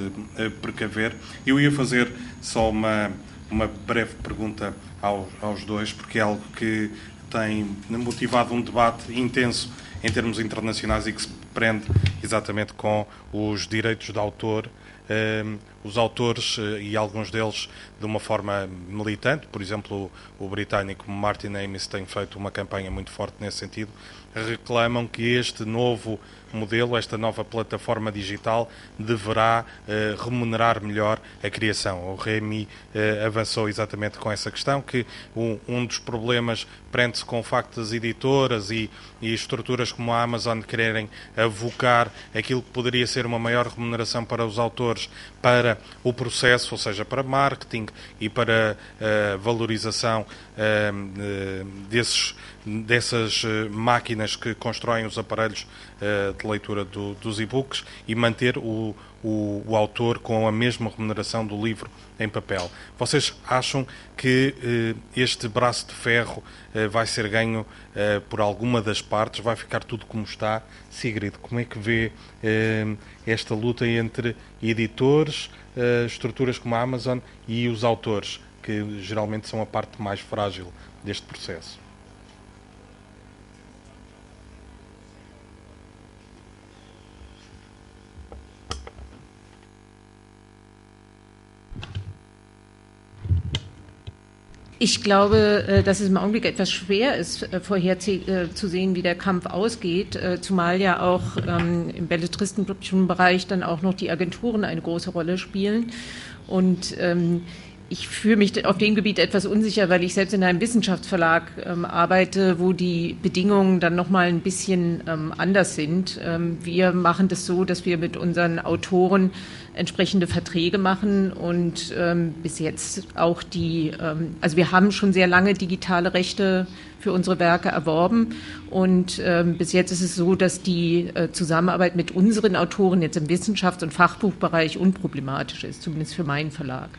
precaver. Eu ia fazer só uma breve pergunta aos dois, porque é algo que tem motivado um debate intenso em termos internacionais e que prende exatamente com os direitos de autor. Os autores, e alguns deles de uma forma militante, por exemplo, o britânico Martin Amis tem feito uma campanha muito forte nesse sentido, reclamam que este novo modelo, esta nova plataforma digital, deverá remunerar melhor a criação. O Rémi avançou exatamente com essa questão, que um dos problemas prende-se com o facto das editoras e estruturas como a Amazon quererem avocar aquilo que poderia ser uma maior remuneração para os autores para o processo, ou seja, para marketing e para a valorização dessas máquinas que constroem os aparelhos de leitura dos e-books, e manter o autor com a mesma remuneração do livro em papel. Vocês acham que este braço de ferro vai ser ganho por alguma das partes? Vai ficar tudo como está? Sigrid, como é que vê esta luta entre editores, estruturas como a Amazon e os autores, que geralmente são a parte mais frágil deste processo? Ich glaube, dass es im Augenblick etwas schwer ist, vorherzusehen, wie der Kampf ausgeht, zumal ja auch im belletristischen Bereich dann auch noch die Agenturen eine große Rolle spielen. Und ich fühle mich auf dem Gebiet etwas unsicher, weil ich selbst in einem Wissenschaftsverlag arbeite, wo die Bedingungen dann nochmal ein bisschen anders sind. Wir machen das so, dass wir mit unseren Autoren entsprechende Verträge machen und bis jetzt auch also wir haben schon sehr lange digitale Rechte für unsere Werke erworben und bis jetzt ist es so, dass die Zusammenarbeit mit unseren Autoren jetzt im Wissenschafts- und Fachbuchbereich unproblematisch ist, zumindest für meinen Verlag.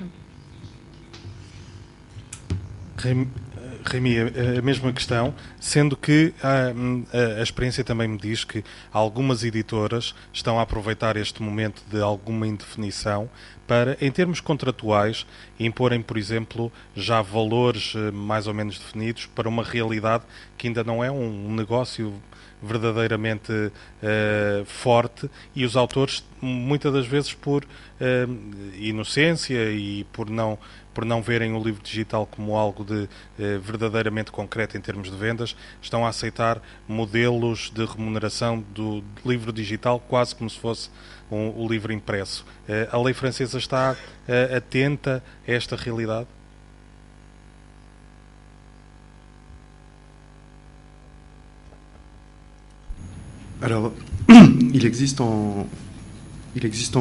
Rémi, a mesma questão, sendo que a experiência também me diz que algumas editoras estão a aproveitar este momento de alguma indefinição para, em termos contratuais, imporem, por exemplo, já valores mais ou menos definidos para uma realidade que ainda não é um negócio verdadeiramente forte, e os autores, muitas das vezes por inocência e por não verem o livro digital como algo de verdadeiramente concreto em termos de vendas, estão a aceitar modelos de remuneração do livro digital quase como se fosse o livro impresso. A lei francesa está atenta a esta realidade? Alors, il existe en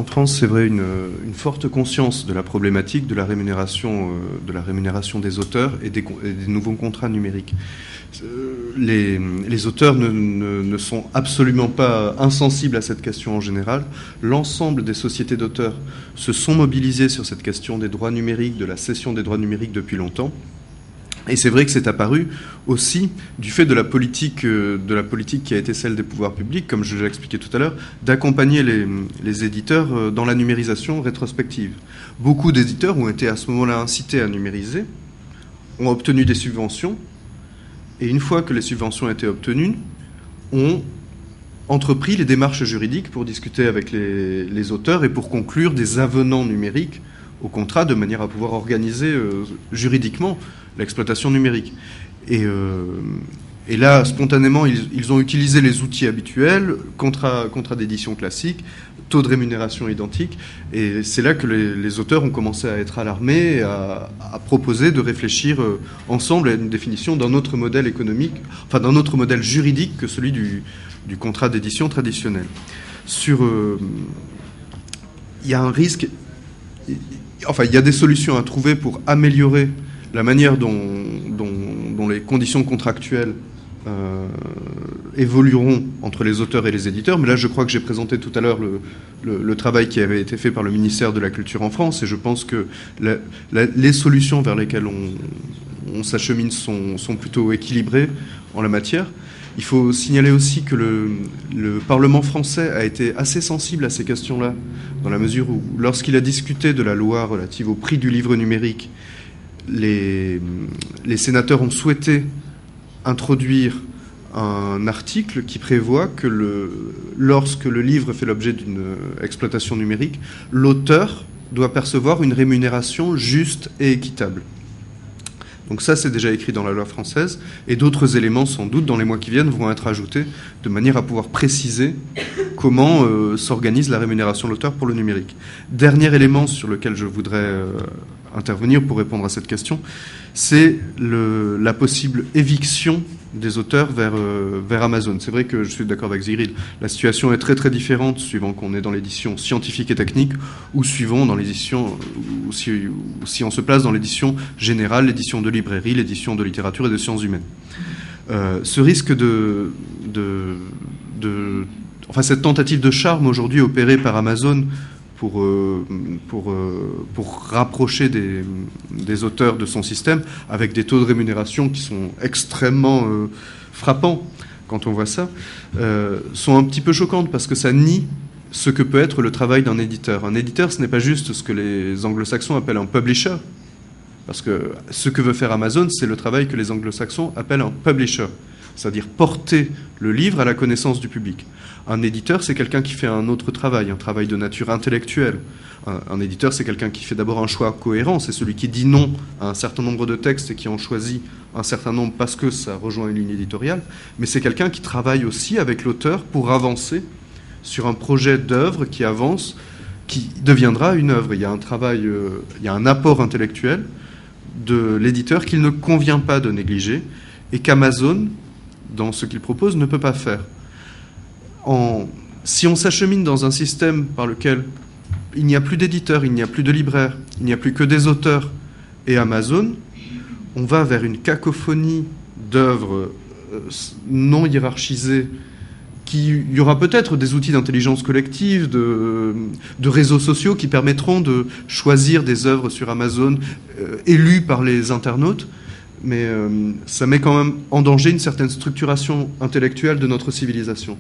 France, c'est vrai, une forte conscience de la problématique de la rémunération des auteurs et des nouveaux contrats numériques. Les auteurs ne sont absolument pas insensibles à cette question en général. L'ensemble des sociétés d'auteurs se sont mobilisées sur cette question des droits numériques, de la cession des droits numériques depuis longtemps. Et c'est vrai que c'est apparu aussi du fait de la politique qui a été celle des pouvoirs publics, comme je l'ai expliqué tout à l'heure, d'accompagner les éditeurs dans la numérisation rétrospective. Beaucoup d'éditeurs ont été à ce moment-là incités à numériser, ont obtenu des subventions, et une fois que les subventions étaient obtenues, ont entrepris les démarches juridiques pour discuter avec les auteurs et pour conclure des avenants numériques au contrat de manière à pouvoir organiser juridiquement l'exploitation numérique. Et là, spontanément, ils ont utilisé les outils habituels, contrat d'édition classique, taux de rémunération identique, et c'est là que les auteurs ont commencé à être alarmés, à proposer de réfléchir ensemble à une définition d'un autre modèle économique, enfin d'un autre modèle juridique que celui du contrat d'édition traditionnel. Il y a un risque, enfin il y a des solutions à trouver pour améliorer la manière dont les conditions contractuelles évolueront entre les auteurs et les éditeurs. Mais là, je crois que j'ai présenté tout à l'heure le travail qui avait été fait par le ministère de la Culture en France, et je pense que les solutions vers lesquelles on s'achemine sont plutôt équilibrées en la matière. Il faut signaler aussi que le Parlement français a été assez sensible à ces questions-là, dans la mesure où, lorsqu'il a discuté de la loi relative au prix du livre numérique, les sénateurs ont souhaité introduire un article qui prévoit que lorsque le livre fait l'objet d'une exploitation numérique, l'auteur doit percevoir une rémunération juste et équitable. Donc ça, c'est déjà écrit dans la loi française, et d'autres éléments, sans doute, dans les mois qui viennent, vont être ajoutés de manière à pouvoir préciser comment s'organise la rémunération de l'auteur pour le numérique. Dernier élément sur lequel je voudrais intervenir pour répondre à cette question, c'est la possible éviction des auteurs vers Amazon. C'est vrai que je suis d'accord avec Sigrid, la situation est très très différente suivant qu'on est dans l'édition scientifique et technique ou suivant dans l'édition, ou si on se place dans l'édition générale, l'édition de librairie, l'édition de littérature et de sciences humaines. Ce risque enfin cette tentative de charme aujourd'hui opérée par Amazon pour rapprocher des auteurs de son système avec des taux de rémunération qui sont extrêmement frappants quand on voit ça, sont un petit peu choquantes parce que ça nie ce que peut être le travail d'un éditeur. Un éditeur, ce n'est pas juste ce que les anglo-saxons appellent un publisher, parce que ce que veut faire Amazon, c'est le travail que les anglo-saxons appellent un publisher, c'est-à-dire porter le livre à la connaissance du public. Un éditeur, c'est quelqu'un qui fait un autre travail, un travail de nature intellectuelle. Un éditeur, c'est quelqu'un qui fait d'abord un choix cohérent, c'est celui qui dit non à un certain nombre de textes et qui en choisit un certain nombre parce que ça rejoint une ligne éditoriale, mais c'est quelqu'un qui travaille aussi avec l'auteur pour avancer sur un projet d'œuvre qui avance, qui deviendra une œuvre. Il y a un travail, il y a un apport intellectuel de l'éditeur qu'il ne convient pas de négliger et qu'Amazon, dans ce qu'il propose, ne peut pas faire. Si on s'achemine dans un système par lequel il n'y a plus d'éditeurs, il n'y a plus de libraires, il n'y a plus que des auteurs et Amazon, on va vers une cacophonie d'œuvres non hiérarchisées. Il y aura peut-être des outils d'intelligence collective, de réseaux sociaux qui permettront de choisir des œuvres sur Amazon élues par les internautes, mais ça met quand même en danger une certaine structuration intellectuelle de notre civilisation.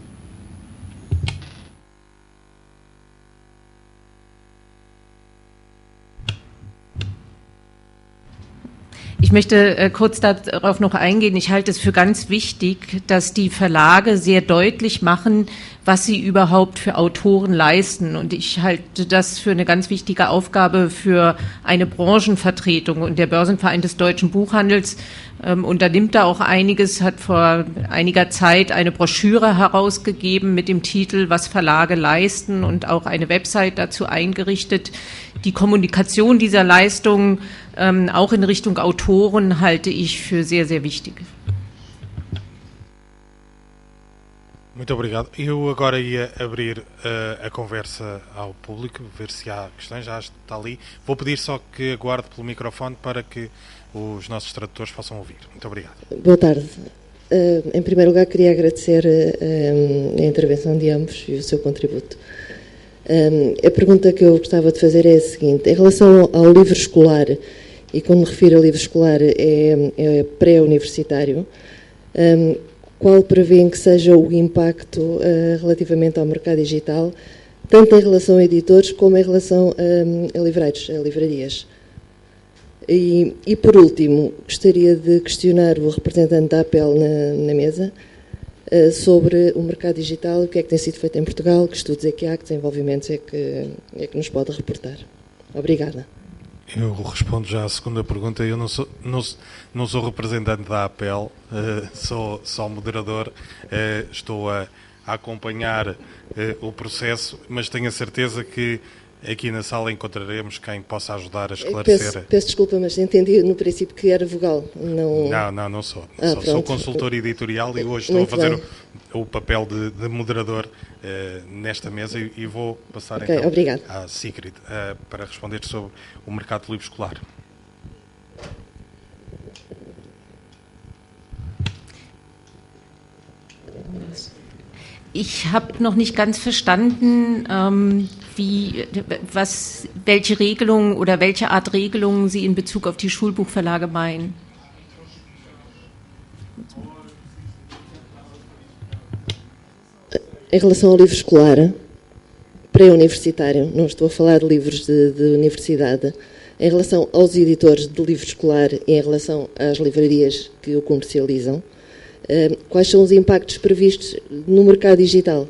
Ich möchte kurz darauf noch eingehen. Ich halte es für ganz wichtig, dass die Verlage sehr deutlich machen, was sie überhaupt für Autoren leisten. Und ich halte das für eine ganz wichtige Aufgabe für eine Branchenvertretung. Und der Börsenverein des deutschen Buchhandels unternimmt da auch einiges, hat vor einiger Zeit eine Broschüre herausgegeben mit dem Titel "Was Verlage leisten" und auch eine Website dazu eingerichtet. Die Kommunikation dieser Leistungen auch in Richtung Autoren halte ich für sehr, sehr wichtig. Muito obrigado. Eu agora ia abrir a conversa ao público, ver se há questões, já está ali. Vou pedir só que aguarde pelo microfone para que os nossos tradutores possam ouvir. Muito obrigado. Boa tarde. Em primeiro lugar, queria agradecer a intervenção de ambos e o seu contributo. A pergunta que eu gostava de fazer é a seguinte: em relação ao livro escolar, e quando me refiro a livro escolar é pré-universitário, qual prevêem que seja o impacto relativamente ao mercado digital, tanto em relação a editores como em relação a livreiros, a livrarias? E por último, gostaria de questionar o representante da APEL na mesa sobre o mercado digital, o que é que tem sido feito em Portugal, que estudos é que há, que desenvolvimentos é que nos pode reportar. Obrigada. Eu respondo já à segunda pergunta. Eu não sou representante da APEL, sou só moderador, estou a acompanhar o processo, mas tenho a certeza que aqui na sala encontraremos quem possa ajudar a esclarecer. Peço desculpa, mas entendi no princípio que era vogal. Não sou. Sou consultor editorial e hoje estou a fazer o papel de moderador nesta mesa e vou passar então obrigado. à Sigrid para responder sobre o mercado do livro escolar. Ich habe noch nicht ganz verstanden, welche Regelungen oder welche Art Regelungen Sie in Bezug auf die Schulbuchverlage meinen. Em relação ao livro escolar, pré-universitário, não estou a falar de livros de universidade, em relação aos editores de livro escolar e em relação às livrarias que o comercializam, Quais são os impactos previstos no mercado digital?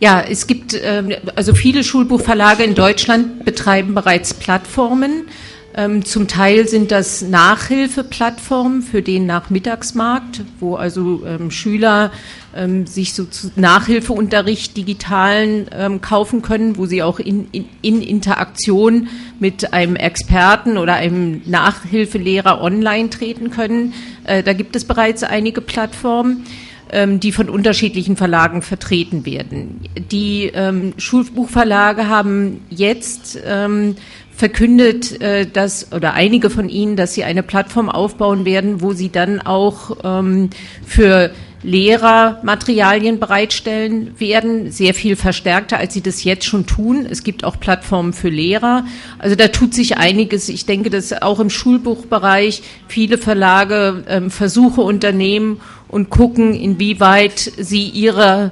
Ja, es gibt, also viele Schulbuchverlage in Deutschland betreiben bereits Plattformen. Zum Teil sind das Nachhilfeplattformen für den Nachmittagsmarkt, wo also Schüler sich so Nachhilfeunterricht digitalen kaufen können, wo sie auch in Interaktion mit einem Experten oder einem Nachhilfelehrer online treten können. Da gibt es bereits einige Plattformen, die von unterschiedlichen Verlagen vertreten werden. Die Schulbuchverlage haben jetzt verkündet, oder einige von ihnen, dass sie eine Plattform aufbauen werden, wo sie dann auch für Lehrer Materialien bereitstellen werden, sehr viel verstärkter, als sie das jetzt schon tun. Es gibt auch Plattformen für Lehrer. Also da tut sich einiges. Ich denke, dass auch im Schulbuchbereich viele Verlage Versuche unternehmen und gucken, inwieweit sie ihre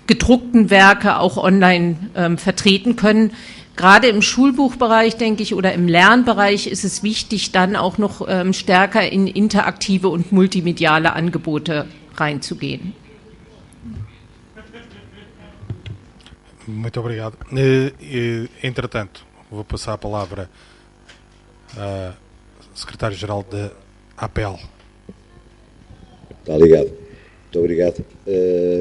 gedruckten Werke auch online vertreten können. Gerade im Schulbuchbereich, denke ich, oder im Lernbereich ist es wichtig, dann auch noch stärker in interaktive und multimediale Angebote reinzugehen. Muito obrigado. Entretanto, vou passar a palavra ao secretário-geral da APEL. Está ligado. Muito obrigado.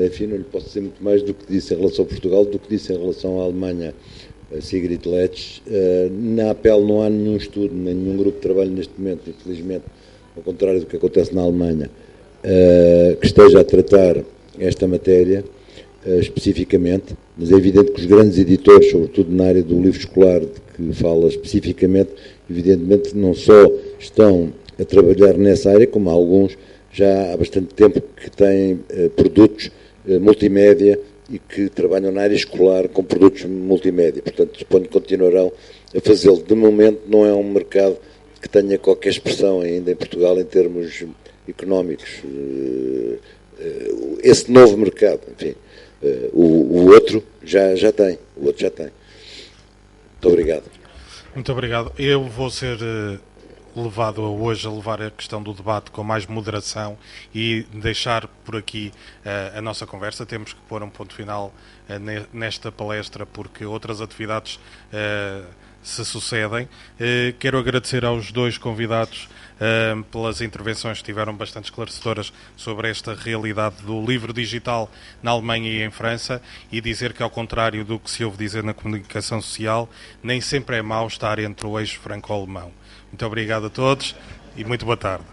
Enfim, não lhe posso dizer muito mais do que disse em relação a Portugal, do que disse em relação à Alemanha, Sigrid Letsch. Na APEL não há nenhum estudo, nenhum grupo de trabalho neste momento, infelizmente, ao contrário do que acontece na Alemanha, que esteja a tratar esta matéria especificamente, mas é evidente que os grandes editores, sobretudo na área do livro escolar, de que fala especificamente, evidentemente não só estão a trabalhar nessa área, como há alguns já há bastante tempo que têm produtos multimédia e que trabalham na área escolar com produtos multimédia. Portanto, suponho que continuarão a fazê-lo. De momento, não é um mercado que tenha qualquer expressão ainda em Portugal em termos económicos. Esse novo mercado, enfim, o outro já tem. O outro já tem. Muito obrigado. Muito obrigado. Eu vou ser levado hoje a levar a questão do debate com mais moderação e deixar por aqui a nossa conversa. Temos que pôr um ponto final nesta palestra porque outras atividades se sucedem. Quero agradecer aos dois convidados pelas intervenções que tiveram bastante esclarecedoras sobre esta realidade do livro digital na Alemanha e em França e dizer que, ao contrário do que se ouve dizer na comunicação social, nem sempre é mau estar entre o eixo franco-alemão. Muito obrigado a todos e muito boa tarde.